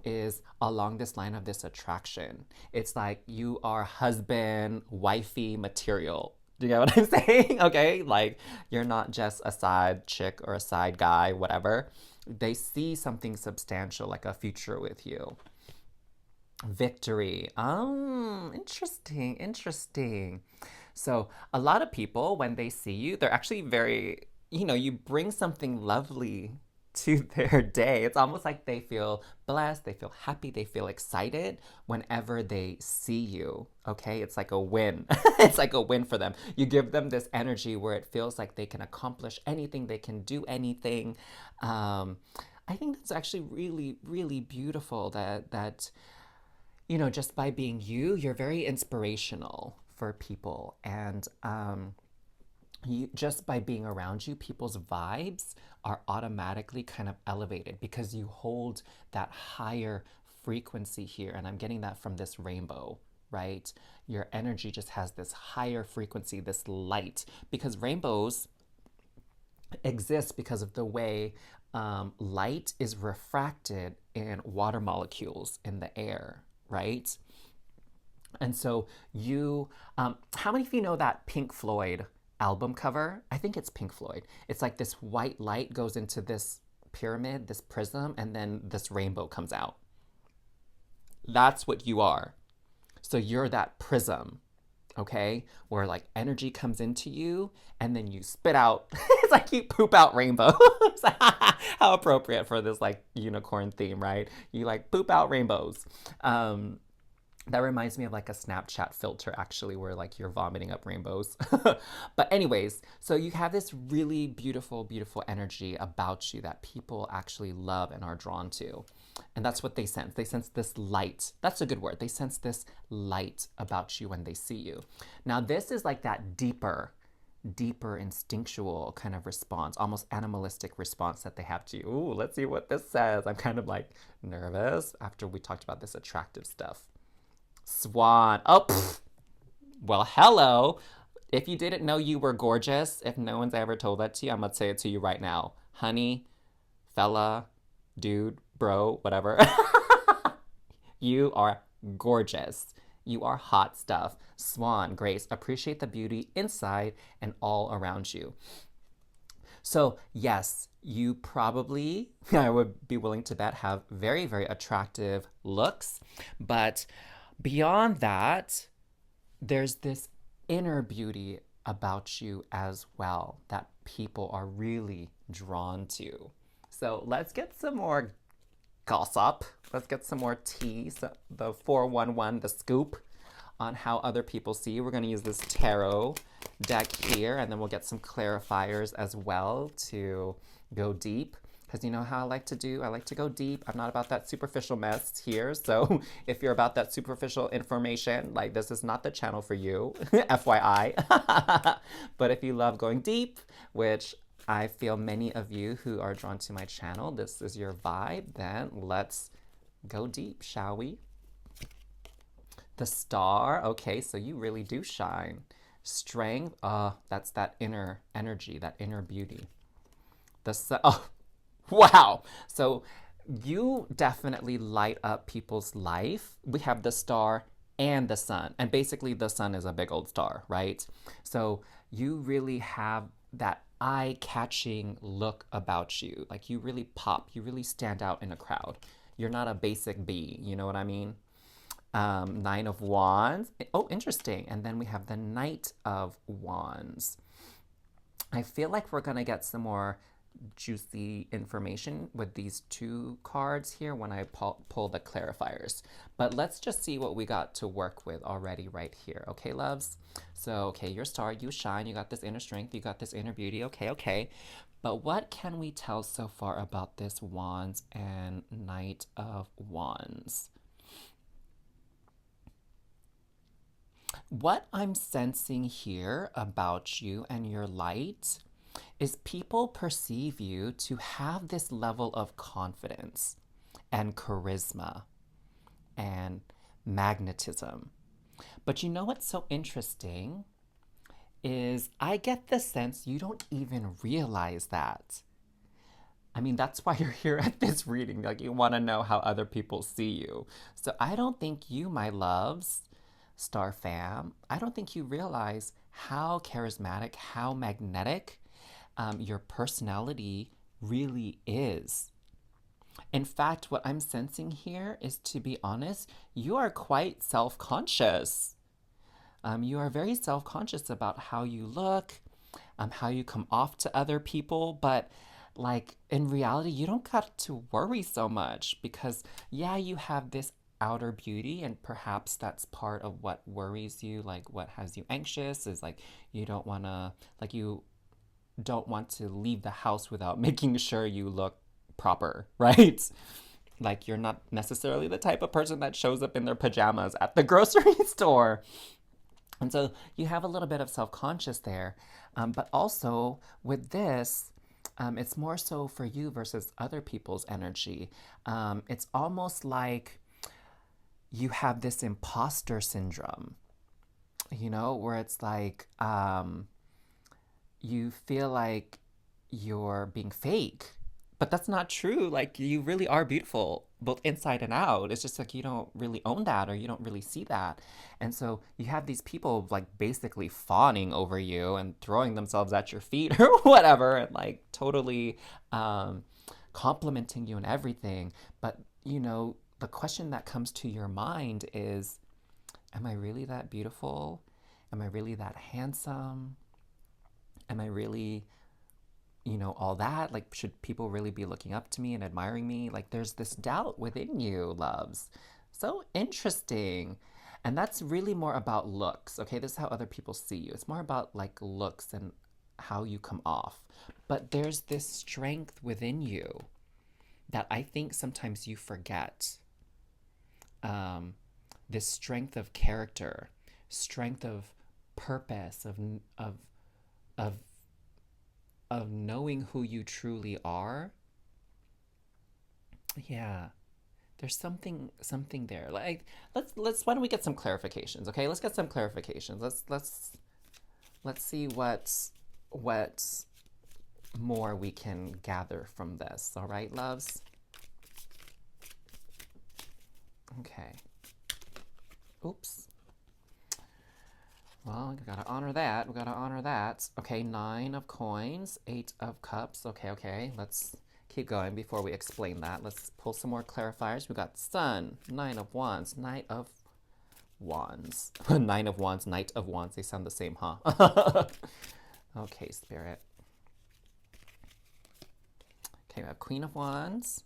is along this line of this attraction. It's like you are husband, wifey material. Do you get what I'm saying? Okay, like you're not just a side chick or a side guy, whatever. They see something substantial, like a future with you. Victory. Interesting, interesting. So, a lot of people, when they see you, they're actually very, you bring something lovely to their day. It's almost like they feel blessed, they feel happy, they feel excited whenever they see you. Okay? It's like a win. It's like a win for them. You give them this energy where it feels like they can accomplish anything, they can do anything. I think that's actually really, really beautiful that just by being you, you're very inspirational for people. And just by being around you, people's vibes are automatically kind of elevated because you hold that higher frequency here. And I'm getting that from this rainbow, right? Your energy just has this higher frequency, this light, because rainbows exist because of the way light is refracted in water molecules in the air, right? And so how many of you know that Pink Floyd album cover? I think it's Pink Floyd. It's like this white light goes into this pyramid, this prism, and then this rainbow comes out. That's what you are. So you're that prism, okay? Where like energy comes into you and then you spit out. It's like you poop out rainbows. How appropriate for this like unicorn theme, right? You like poop out rainbows. That reminds me of like a Snapchat filter actually where like you're vomiting up rainbows. But anyways, so you have this really beautiful, beautiful energy about you that people actually love and are drawn to. And that's what they sense. They sense this light. That's a good word. They sense this light about you when they see you. Now this is like that deeper instinctual kind of response, almost animalistic response that they have to you. Ooh, let's see what this says. I'm kind of like nervous after we talked about this attractive stuff. Swan. Oh, well, hello. If you didn't know you were gorgeous, if no one's ever told that to you, I'm going to say it to you right now. Honey, fella, dude, bro, whatever. You are gorgeous. You are hot stuff. Swan, Grace, appreciate the beauty inside and all around you. So, yes, you probably, I would be willing to bet, have very, very attractive looks. But beyond that, there's this inner beauty about you as well that people are really drawn to. So let's get some more gossip. Let's get some more tea. So the 411, the scoop on how other people see you. We're going to use this tarot deck here, and then we'll get some clarifiers as well to go deep. Because you know how I like to do? I like to go deep. I'm not about that superficial mess here. So if you're about that superficial information, like this is not the channel for you, FYI. But if you love going deep, which I feel many of you who are drawn to my channel, this is your vibe, then let's go deep, shall we? The Star. Okay, so you really do shine. Strength. That's that inner energy, that inner beauty. The Sun. Oh, wow. So you definitely light up people's life. We have the Star and the Sun. And basically the Sun is a big old star, right? So you really have that eye-catching look about you. Like you really pop. You really stand out in a crowd. You're not a basic bee. You know what I mean? Nine of Wands. Oh, interesting. And then we have the Knight of Wands. I feel like we're going to get some more juicy information with these two cards here when I pull the clarifiers. But let's just see what we got to work with already right here. Okay, loves? So, okay, your Star, you shine. You got this inner strength. You got this inner beauty. Okay, okay. But what can we tell so far about this Wands and Knight of Wands? What I'm sensing here about you and your light is people perceive you to have this level of confidence and charisma and magnetism. But you know what's so interesting is I get the sense you don't even realize that. I mean, that's why you're here at this reading. Like, you want to know how other people see you. So I don't think you, my loves, Star fam, I don't think you realize how charismatic, how magnetic your personality really is. In fact, what I'm sensing here is, to be honest, you are quite self conscious. You are very self conscious about how you look, how you come off to other people, but like in reality, you don't got to worry so much because, yeah, you have this outer beauty, and perhaps that's part of what worries you. Like, what has you anxious is like you don't want to, like, you don't want to leave the house without making sure you look proper, right? Like, you're not necessarily the type of person that shows up in their pajamas at the grocery store. And so you have a little bit of self conscious there. But also with this, it's more so for you versus other people's energy. It's almost like you have this imposter syndrome, where it's like you feel like you're being fake. But that's not true. Like, you really are beautiful, both inside and out. It's just like you don't really own that, or you don't really see that. And so you have these people like basically fawning over you and throwing themselves at your feet or whatever, and like totally complimenting you and everything. But, the question that comes to your mind is, am I really that beautiful? Am I really that handsome? Am I really, all that? Like, should people really be looking up to me and admiring me? Like, there's this doubt within you, loves. So interesting. And that's really more about looks, okay? This is how other people see you. It's more about like looks and how you come off. But there's this strength within you that I think sometimes you forget. This strength of character, strength of purpose, of of of knowing who you truly are. Yeah, there's something there. Like, let's why don't we get some clarifications, okay? Let's get some clarifications. Let's see what more we can gather from this. All right, loves? Okay. Oops. Well, we gotta honor that. We gotta honor that. Okay, 9 of coins, 8 of cups. Okay. Let's keep going before we explain that. Let's pull some more clarifiers. We got Sun, 9 of wands, Knight of wands. 9 of wands, Knight of wands. They sound the same, huh? Okay, Spirit. Okay, we have Queen of wands,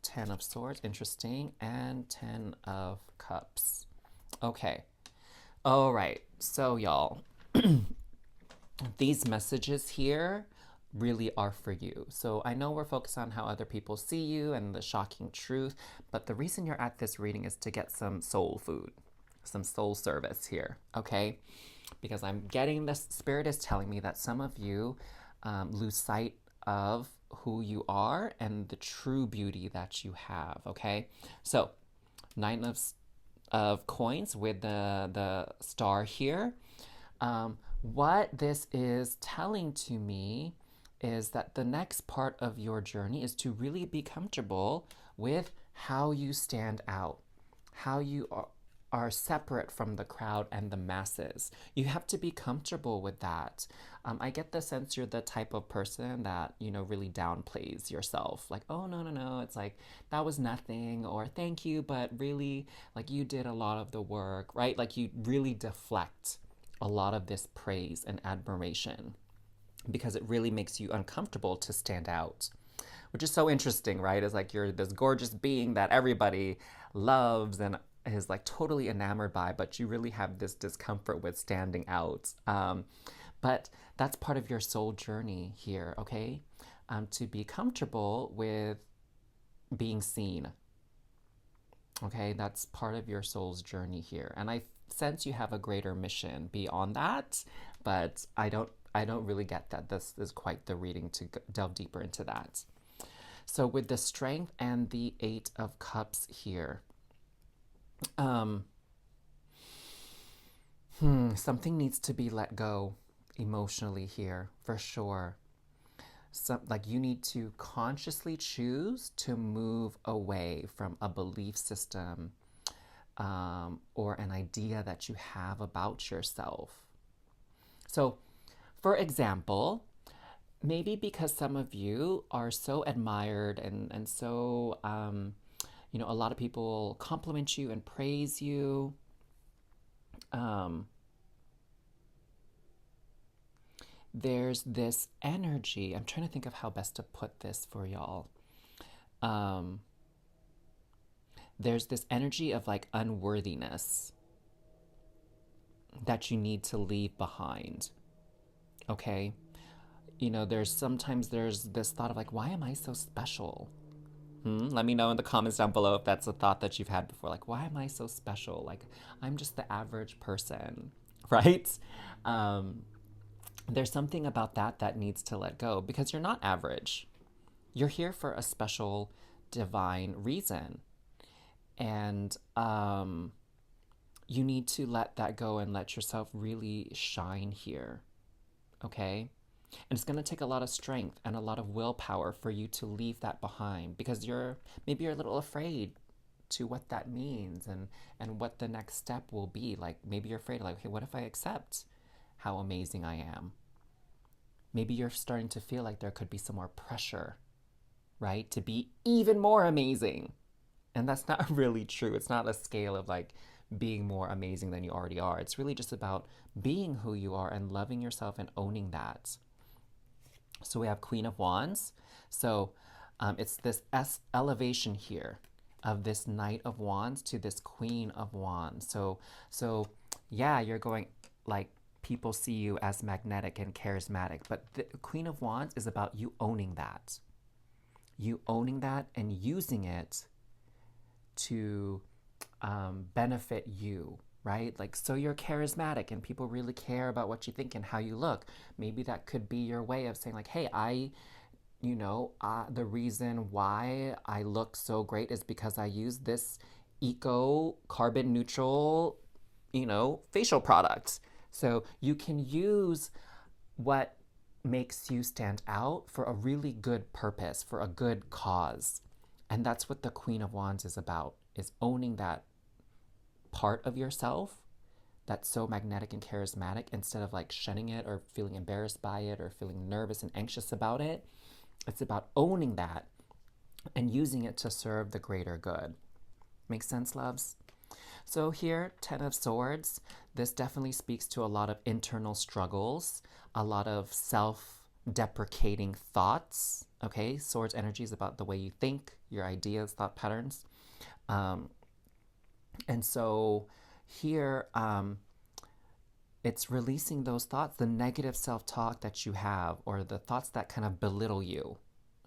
10 of swords, interesting, and 10 of cups. Okay. All right, so y'all, these messages here really are for you. So I know we're focused on how other people see you and the shocking truth, but the reason you're at this reading is to get some soul food, some soul service here, okay? Because I'm getting this, Spirit is telling me that some of you lose sight of who you are and the true beauty that you have, okay? So, 9 of coins with the star here. What this is telling to me is that the next part of your journey is to really be comfortable with how you stand out, how you are separate from the crowd and the masses. You have to be comfortable with that. I get the sense you're the type of person that, really downplays yourself. Like, oh, no, it's like, that was nothing, or thank you, but really, like, you did a lot of the work, right? Like, you really deflect a lot of this praise and admiration because it really makes you uncomfortable to stand out, which is so interesting, right? It's like you're this gorgeous being that everybody loves and is like totally enamored by, but you really have this discomfort with standing out. But that's part of your soul journey here, okay? To be comfortable with being seen. Okay, that's part of your soul's journey here. And I sense you have a greater mission beyond that, but I don't really get that. This is quite the reading to delve deeper into that. So with the strength and the 8 of cups here, something needs to be let go emotionally here, for sure. Like, you need to consciously choose to move away from a belief system or an idea that you have about yourself. So, for example, maybe because some of you are so admired and so, a lot of people compliment you and praise you. Um, there's this energy. I'm trying to think of how best to put this for y'all. Um, there's this energy of like unworthiness that you need to leave behind. Okay? There's this thought of like, why am I so special? Let me know in the comments down below if that's a thought that you've had before. Like, why am I so special? Like, I'm just the average person, right? Um, there's something about that needs to let go because you're not average. You're here for a special divine reason. And you need to let that go and let yourself really shine here. Okay? And it's going to take a lot of strength and a lot of willpower for you to leave that behind because maybe you're a little afraid to what that means and what the next step will be. Like maybe you're afraid like, hey, what if I accept how amazing I am? Maybe you're starting to feel like there could be some more pressure, right? To be even more amazing. And that's not really true. It's not a scale of like being more amazing than you already are. It's really just about being who you are and loving yourself and owning that. So we have Queen of Wands. So it's this elevation here of this Knight of Wands to this Queen of Wands. So yeah, you're going like people see you as magnetic and charismatic, but the Queen of Wands is about you owning that. You owning that and using it to benefit you, right? Like, so you're charismatic and people really care about what you think and how you look. Maybe that could be your way of saying, like, hey, the reason why I look so great is because I use this eco carbon neutral, facial product. So you can use what makes you stand out for a really good purpose, for a good cause. And that's what the Queen of Wands is about, is owning that part of yourself that's so magnetic and charismatic instead of like shunning it or feeling embarrassed by it or feeling nervous and anxious about it. It's about owning that and using it to serve the greater good. Make sense, loves? So here, Ten of Swords, this definitely speaks to a lot of internal struggles, a lot of self-deprecating thoughts, okay? Swords energy is about the way you think, your ideas, thought patterns. And so here, it's releasing those thoughts, the negative self-talk that you have, or the thoughts that kind of belittle you,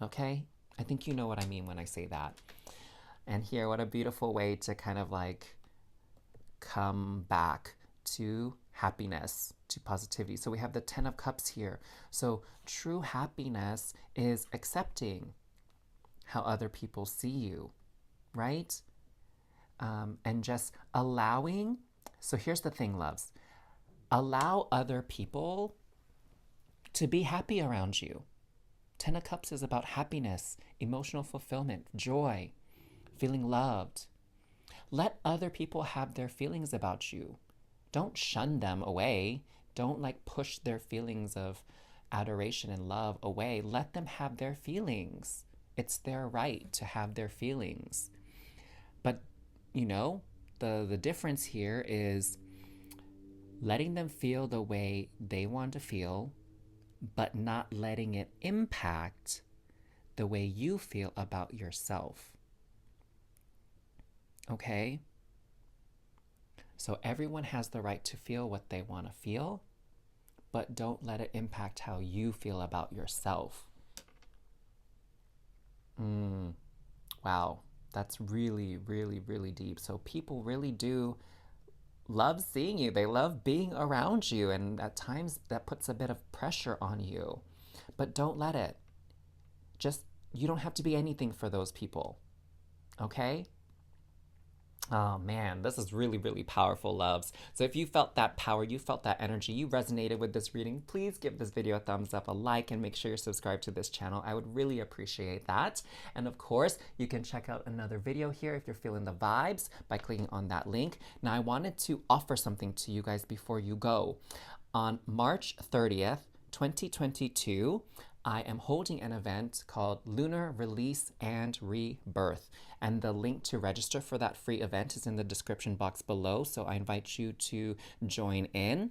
okay? I think you know what I mean when I say that. And here, what a beautiful way to kind of like come back to happiness, to positivity. So we have the 10 of Cups here. So true happiness is accepting how other people see you, right? And just allowing. So here's the thing, loves. Allow other people to be happy around you. 10 of Cups is about happiness, emotional fulfillment, joy, feeling loved. Let other people have their feelings about you. Don't shun them away. Don't like push their feelings of adoration and love away. Let them have their feelings. It's their right to have their feelings. But, the difference here is letting them feel the way they want to feel, but not letting it impact the way you feel about yourself. Okay? So everyone has the right to feel what they want to feel, but don't let it impact how you feel about yourself. Wow, that's really, really, really deep. So people really do love seeing you. They love being around you, and at times that puts a bit of pressure on you. But don't let it. You don't have to be anything for those people. Okay? Oh man, this is really, really powerful, loves. So if you felt that power, you felt that energy, you resonated with this reading, please give this video a thumbs up, a like, and make sure you're subscribed to this channel. I would really appreciate that. And of course, you can check out another video here if you're feeling the vibes by clicking on that link. Now, I wanted to offer something to you guys before you go. On March 30th, 2022, I am holding an event called Lunar Release and Rebirth. And the link to register for that free event is in the description box below. So I invite you to join in.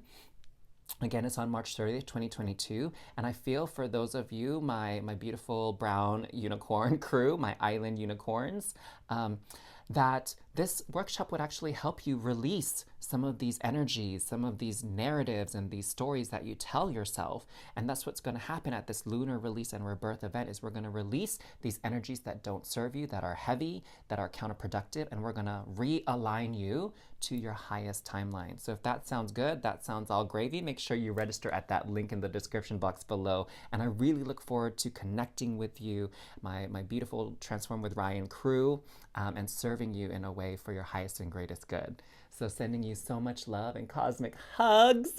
Again, it's on March 30th, 2022. And I feel for those of you, my beautiful brown unicorn crew, my island unicorns, that this workshop would actually help you release some of these energies, some of these narratives and these stories that you tell yourself. And that's what's going to happen at this Lunar Release and Rebirth event is we're going to release these energies that don't serve you, that are heavy, that are counterproductive, and we're going to realign you to your highest timeline. So if that sounds good, that sounds all gravy, make sure you register at that link in the description box below. And I really look forward to connecting with you, my beautiful Transform with Ryan crew, and serving you in a way for your highest and greatest good. So sending you so much love and cosmic hugs.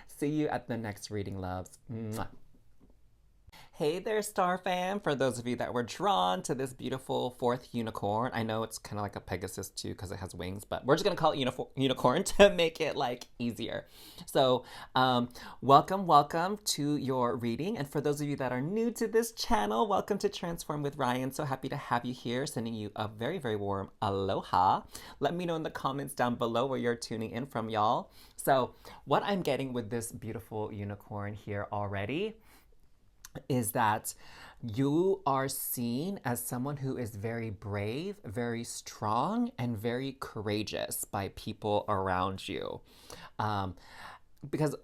See you at the next reading, loves. Mwah. Hey there, Star Fam. For those of you that were drawn to this beautiful fourth unicorn, I know it's kind of like a Pegasus too because it has wings, but we're just going to call it unicorn to make it like easier. So welcome to your reading. And for those of you that are new to this channel, welcome to Transform with Ryan. So happy to have you here, sending you a very, very warm aloha. Let me know in the comments down below where you're tuning in from, y'all. So what I'm getting with this beautiful unicorn here already is that you are seen as someone who is very brave, very strong, and very courageous by people around you. Because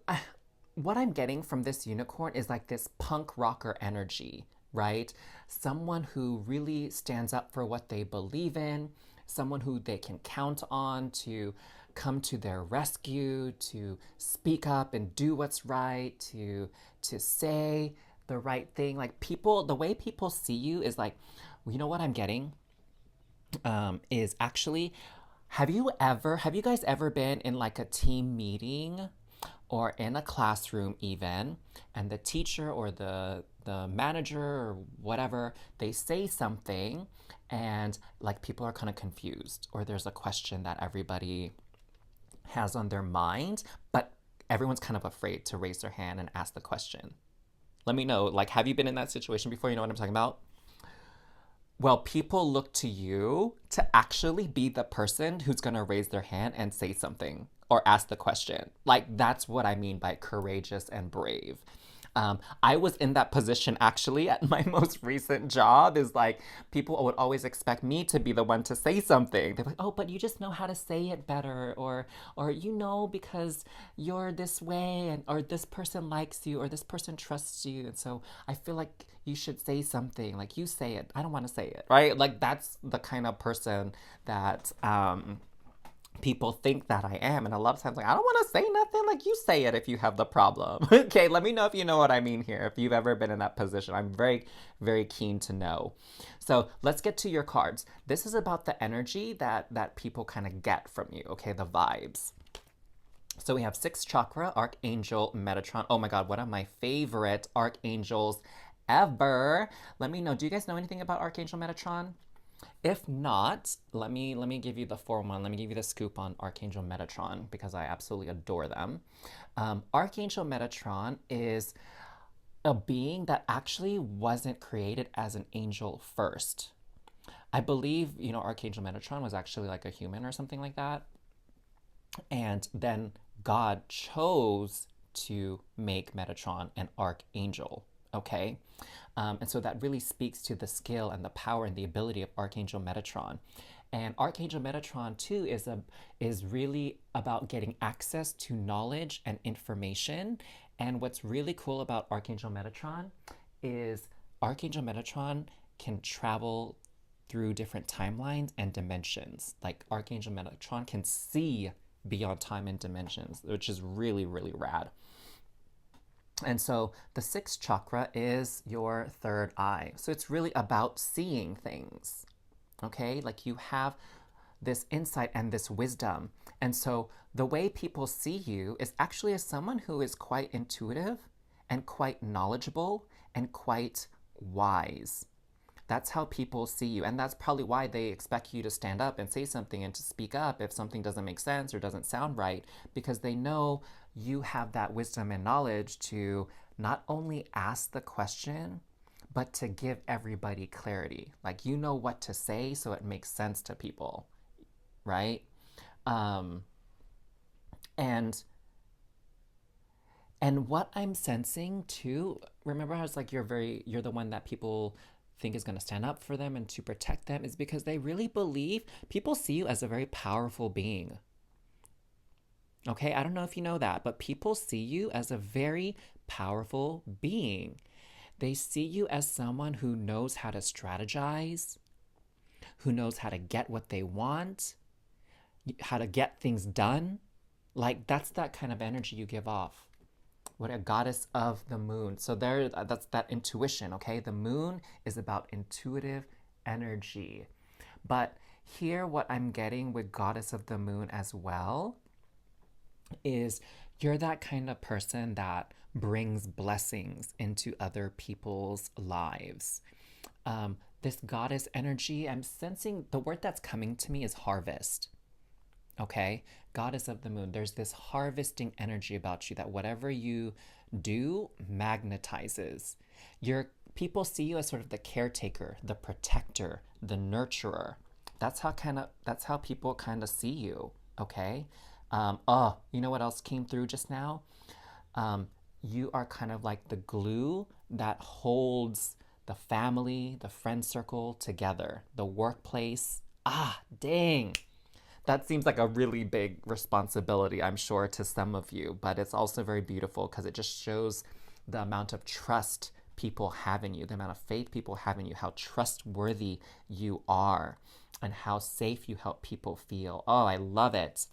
what I'm getting from this unicorn is like this punk rocker energy, right? Someone who really stands up for what they believe in, someone who they can count on to come to their rescue, to speak up and do what's right, to say the right thing. Like people, the way people see you is like, you know what I'm getting is actually, have you guys ever been in like a team meeting or in a classroom even, and the teacher or the manager or whatever, they say something and like people are kind of confused, or there's a question that everybody has on their mind, but everyone's kind of afraid to raise their hand and ask the question. Let me know, like, have you been in that situation before? You know what I'm talking about? Well, people look to you to actually be the person who's going to raise their hand and say something or ask the question. Like, that's what I mean by courageous and brave. I was in that position actually at my most recent job. Is like people would always expect me to be the one to say something. They're like, oh, but you just know how to say it better, or you know, because you're this way, and or this person likes you, or this person trusts you, and so I feel like you should say something. Like, you say it, I don't want to say it, right? Like, that's the kind of person that people think that I am. And a lot of times, like, I don't want to say nothing. Like, you say it if you have the problem. Okay, let me know if you know what I mean here, if you've ever been in that position. I'm very, very keen to know. So let's get to your cards. This is about the energy that people kind of get from you, okay, the vibes. So we have 6th chakra, Archangel Metatron. Oh my God, one of my favorite archangels ever. Let me know, do you guys know anything about Archangel Metatron? If not, let me give you the 411. Let me give you the scoop on Archangel Metatron because I absolutely adore them. Archangel Metatron is a being that actually wasn't created as an angel first. I believe, you know, Archangel Metatron was actually like a human or something like that. And then God chose to make Metatron an archangel. Okay, and so that really speaks to the skill and the power and the ability of Archangel Metatron. And Archangel Metatron too is really about getting access to knowledge and information. And what's really cool about Archangel Metatron is Archangel Metatron can travel through different timelines and dimensions. Like, Archangel Metatron can see beyond time and dimensions, which is really, really rad. And so the 6th chakra is your third eye. So it's really about seeing things, okay? Like, you have this insight and this wisdom. And so the way people see you is actually as someone who is quite intuitive and quite knowledgeable and quite wise. That's how people see you. And that's probably why they expect you to stand up and say something and to speak up if something doesn't make sense or doesn't sound right, because they know you have that wisdom and knowledge to not only ask the question, but to give everybody clarity. Like, you know what to say so it makes sense to people, right? Um, and and what I'm sensing too, remember I was like, you're the one that people think is going to stand up for them and to protect them, is because they really believe people see you as a very powerful being. Okay, I don't know if you know that, but people see you as a very powerful being. They see you as someone who knows how to strategize, who knows how to get what they want, how to get things done. Like, that's that kind of energy you give off. What a goddess of the moon. So that's that intuition, okay? The moon is about intuitive energy. But here, what I'm getting with goddess of the moon as well is you're that kind of person that brings blessings into other people's lives. This goddess energy, I'm sensing the word that's coming to me is harvest. Okay, goddess of the moon, there's this harvesting energy about you that whatever you do magnetizes. Your people see you as sort of the caretaker, the protector, the nurturer. That's how people kind of see you. Okay. You know what else came through just now? You are kind of like the glue that holds the family, the friend circle together, the workplace. Dang. That seems like a really big responsibility, I'm sure, to some of you, but it's also very beautiful because it just shows the amount of trust people have in you, the amount of faith people have in you, how trustworthy you are, and how safe you help people feel. Oh, I love it.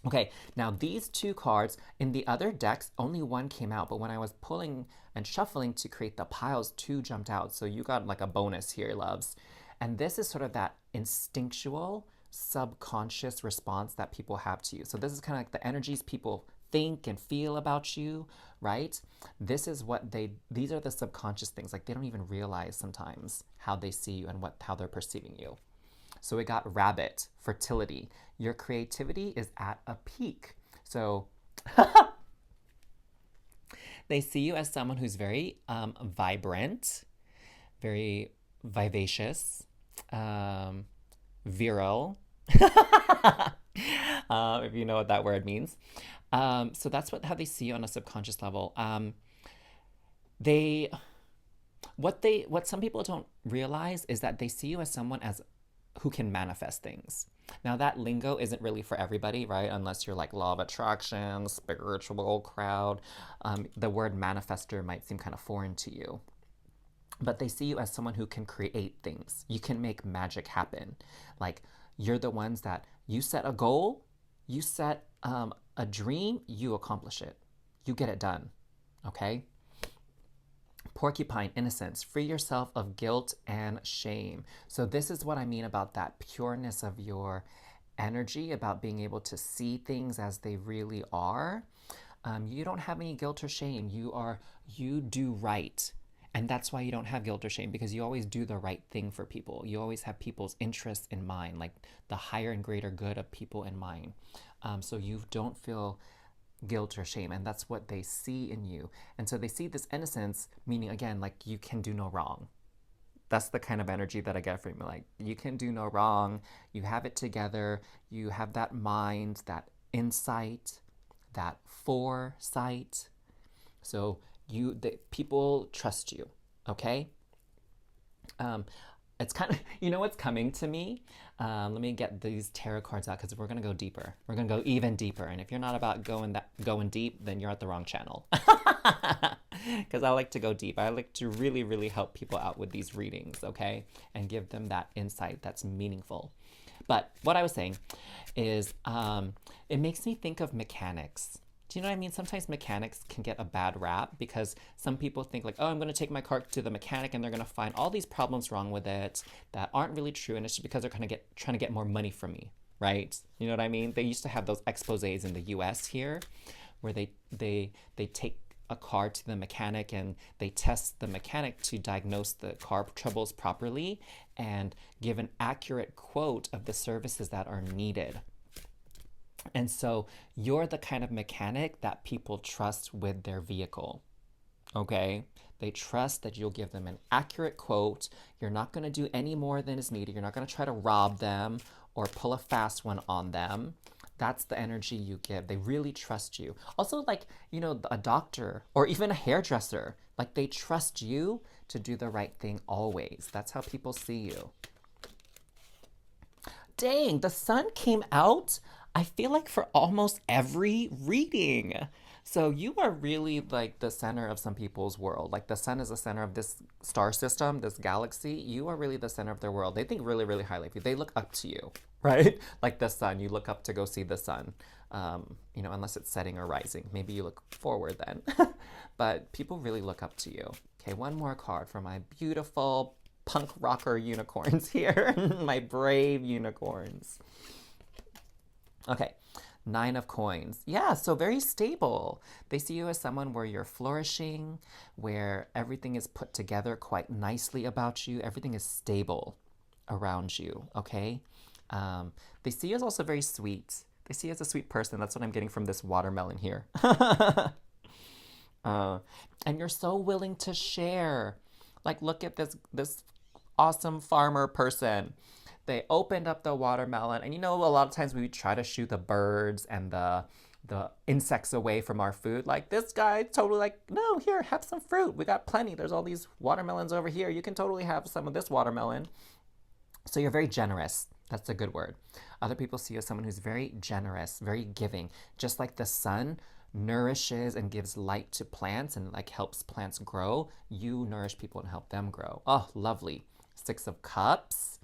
Okay, now these two cards, in the other decks, only one came out, but when I was pulling and shuffling to create the piles, two jumped out. So you got like a bonus here, loves. And this is sort of that instinctual, subconscious response that people have to you. So this is kind of like the energies people think and feel about you, right? These are the subconscious things. Like, they don't even realize sometimes how they see you and how they're perceiving you. So we got rabbit, fertility. Your creativity is at a peak. So they see you as someone who's very vibrant, very vivacious, virile, if you know what that word means. So that's how they see you on a subconscious level. What some people don't realize is that they see you as someone who can manifest things. Now, that lingo isn't really for everybody, right? Unless you're like law of attraction, spiritual crowd. The word manifester might seem kind of foreign to you. But they see you as someone who can create things. You can make magic happen. Like, you're the ones that you set a goal, you set a dream, you accomplish it. You get it done, okay? Porcupine, innocence. Free yourself of guilt and shame. So this is what I mean about that pureness of your energy, about being able to see things as they really are. You don't have any guilt or shame. You do right. And that's why you don't have guilt or shame, because you always do the right thing for people. You always have people's interests in mind, like the higher and greater good of people in mind. So you don't feel guilt or shame, and that's what they see in you. And so they see this innocence, meaning, again, like, you can do no wrong. That's the kind of energy that I get from you. Like, you can do no wrong. You have it together. You have that mind, that insight, that foresight. So people trust you, okay? It's kind of, you know what's coming to me? Let me get these tarot cards out, because we're going to go deeper. We're going to go even deeper. And if you're not about going deep, then you're at the wrong channel. Because I like to go deep. I like to really, really help people out with these readings, okay? And give them that insight that's meaningful. But what I was saying is it makes me think of mechanics. Do you know what I mean? Sometimes mechanics can get a bad rap because some people think like, oh, I'm going to take my car to the mechanic and they're going to find all these problems wrong with it that aren't really true. And it's just because they're trying to get more money from me, right? You know what I mean? They used to have those exposés in the US here where they take a car to the mechanic and they test the mechanic to diagnose the car troubles properly and give an accurate quote of the services that are needed. And so you're the kind of mechanic that people trust with their vehicle. Okay? They trust that you'll give them an accurate quote. You're not going to do any more than is needed. You're not going to try to rob them or pull a fast one on them. That's the energy you give. They really trust you. Also, like, you know, a doctor or even a hairdresser, like they trust you to do the right thing always. That's how people see you. Dang, the sun came out, I feel like for almost every reading. So you are really like the center of some people's world. Like the sun is the center of this star system, this galaxy. You are really the center of their world. They think really, really highly of you. They look up to you, right? Like the sun, you look up to go see the sun. You know, unless it's setting or rising. Maybe you look forward then. But people really look up to you. Okay, one more card for my beautiful punk rocker unicorns here. My brave unicorns. Okay, 9 of coins. Yeah, so very stable. They see you as someone where you're flourishing, where everything is put together quite nicely about you. Everything is stable around you, okay? They see you as also very sweet. They see you as a sweet person. That's what I'm getting from this watermelon here. And you're so willing to share. Like, look at this awesome farmer person. They opened up the watermelon, and you know, a lot of times we try to shoo the birds and the insects away from our food. Like this guy totally like, no, here, have some fruit. We got plenty. There's all these watermelons over here. You can totally have some of this watermelon. So you're very generous. That's a good word. Other people see you as someone who's very generous, very giving. Just like the sun nourishes and gives light to plants and like helps plants grow, you nourish people and help them grow. Oh, lovely. 6 of Cups.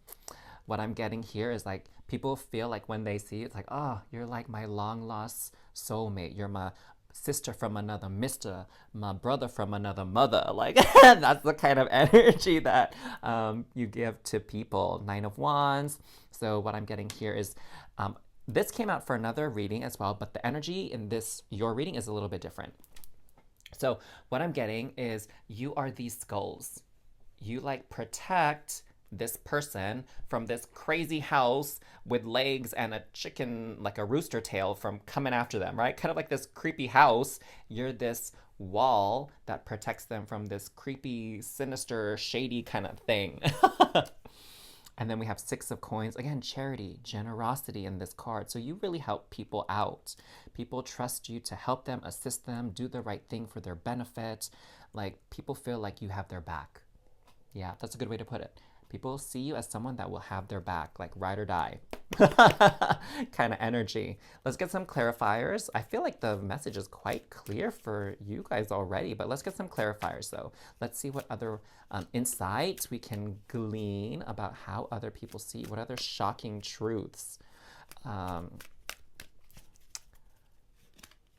What I'm getting here is like people feel like when they see you, it's like, oh, you're like my long lost soulmate. You're my sister from another mister, my brother from another mother. Like that's the kind of energy that you give to people. 9 of Wands. So what I'm getting here is this came out for another reading as well, but the energy in this, your reading, is a little bit different. So what I'm getting is you are these skulls. You like protect this person from this crazy house with legs and a chicken, like a rooster tail, from coming after them, right? Kind of like this creepy house. You're this wall that protects them from this creepy, sinister, shady kind of thing. And then we have 6 of Coins. Again, charity, generosity in this card. So you really help people out. People trust you to help them, assist them, do the right thing for their benefit. Like people feel like you have their back. Yeah, that's a good way to put it. People see you as someone that will have their back, like ride or die kind of energy. Let's get some clarifiers. I feel like the message is quite clear for you guys already, but let's get some clarifiers though. Let's see what other insights we can glean about how other people see, what other shocking truths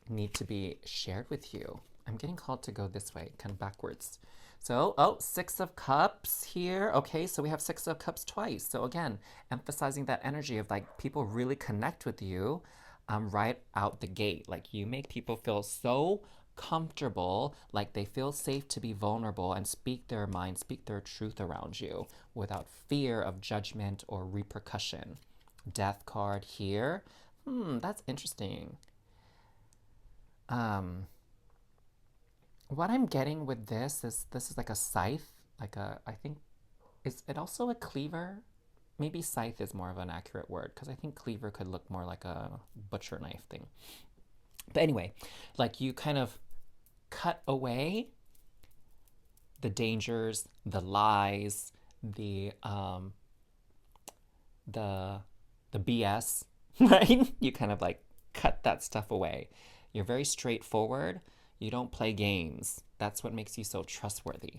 need to be shared with you. I'm getting called to go this way, kind of backwards. So, 6 of Cups here. Okay, so we have 6 of Cups twice. So again, emphasizing that energy of like people really connect with you right out the gate. Like you make people feel so comfortable, like they feel safe to be vulnerable and speak their mind, speak their truth around you without fear of judgment or repercussion. Death card here. That's interesting. What I'm getting with this is like a scythe, like I think, is it also a cleaver? Maybe scythe is more of an accurate word because I think cleaver could look more like a butcher knife thing. But anyway, like you kind of cut away the dangers, the lies, the BS, right? You kind of like cut that stuff away. You're very straightforward. You don't play games. That's what makes you so trustworthy.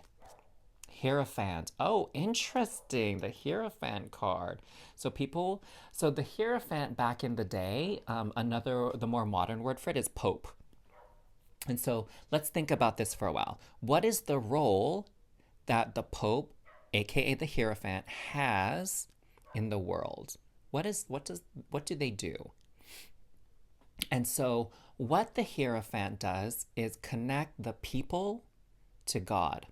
Hierophant. Oh, interesting. The Hierophant card. So the Hierophant back in the day, the more modern word for it is Pope. And so let's think about this for a while. What is the role that the Pope, aka the Hierophant, has in the world? What do they do? And so, what the Hierophant does is connect the people to God.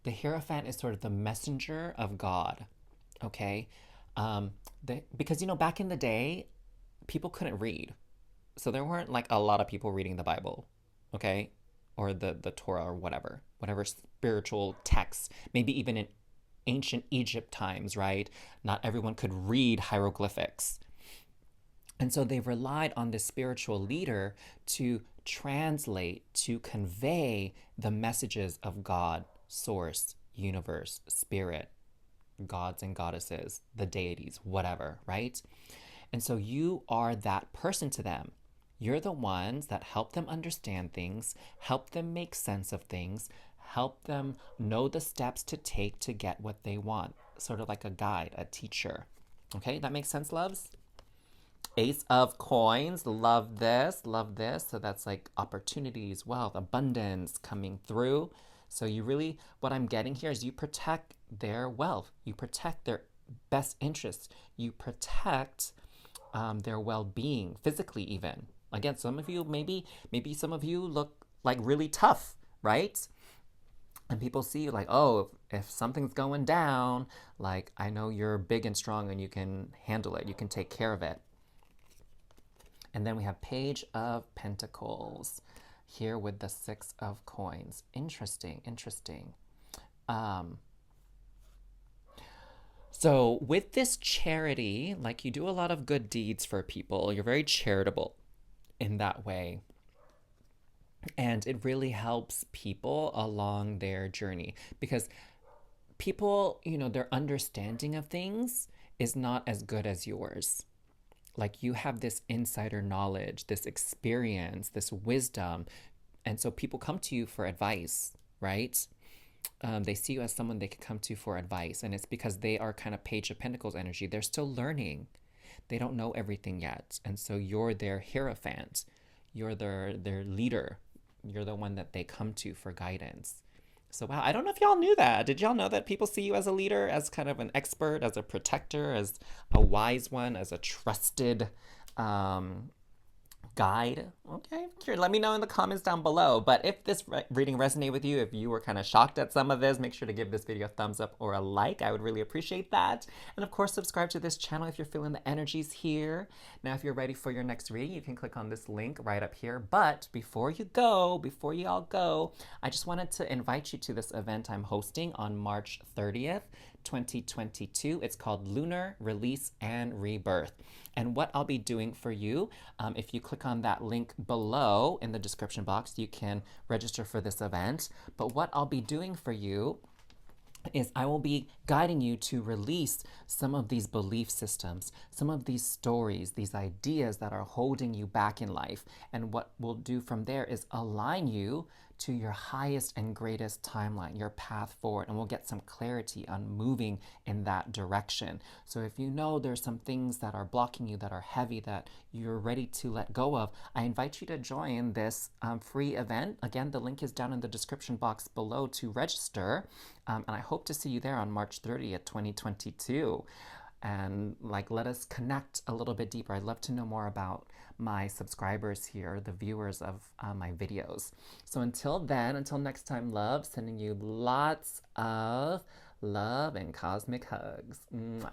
The Hierophant is sort of the messenger of God, okay? Because, back in the day, people couldn't read. So there weren't like a lot of people reading the Bible, okay? Or the Torah or whatever spiritual texts. Maybe even in ancient Egypt times, right? Not everyone could read hieroglyphics. And so they relied on this spiritual leader to translate, to convey the messages of God, source, universe, spirit, gods and goddesses, the deities, whatever, right? And so you are that person to them. You're the ones that help them understand things, help them make sense of things, help them know the steps to take to get what they want. Sort of like a guide, a teacher. Okay, that makes sense, loves? Ace of Coins, love this, love this. So that's like opportunities, wealth, abundance coming through. So you really, what I'm getting here is you protect their wealth, you protect their best interests, you protect their well-being, physically even. Again, some of you, maybe some of you look like really tough, right? And people see you like, oh, if something's going down, like I know you're big and strong and you can handle it, you can take care of it. And then we have Page of Pentacles here with the Six of Coins. Interesting, interesting. So with this charity, like you do a lot of good deeds for people, you're very charitable in that way. And it really helps people along their journey because people, their understanding of things is not as good as yours. Like you have this insider knowledge, this experience, this wisdom. And so people come to you for advice, right? They see you as someone they can come to for advice. And it's because they are kind of Page of Pentacles energy. They're still learning. They don't know everything yet. And so you're their hierophant. You're their leader. You're the one that they come to for guidance. So, wow, I don't know if y'all knew that. Did y'all know that people see you as a leader, as kind of an expert, as a protector, as a wise one, as a trusted guide? Okay, sure. Let me know in the comments down below. But if this reading resonated with you, if you were kind of shocked at some of this, make sure to give this video a thumbs up or a like. I would really appreciate that. And of course, subscribe to this channel if you're feeling the energies here. Now, if you're ready for your next reading, you can click on this link right up here. But before you all go, I just wanted to invite you to this event I'm hosting on March 30th, 2022. It's called Lunar, Release, and Rebirth. And what I'll be doing for you, if you click on that link below in the description box, you can register for this event. But what I'll be doing for you is I will be guiding you to release some of these belief systems, some of these stories, these ideas that are holding you back in life. And what we'll do from there is align you to your highest and greatest timeline, your path forward, and we'll get some clarity on moving in that direction. So if you know there's some things that are blocking you, that are heavy, that you're ready to let go of, I invite you to join this free event. Again, the link is down in the description box below to register. And I hope to see you there on March 30th, 2022. And let us connect a little bit deeper. I'd love to know more about my subscribers here, the viewers of my videos. So until then, until next time, love, sending you lots of love and cosmic hugs. Mwah.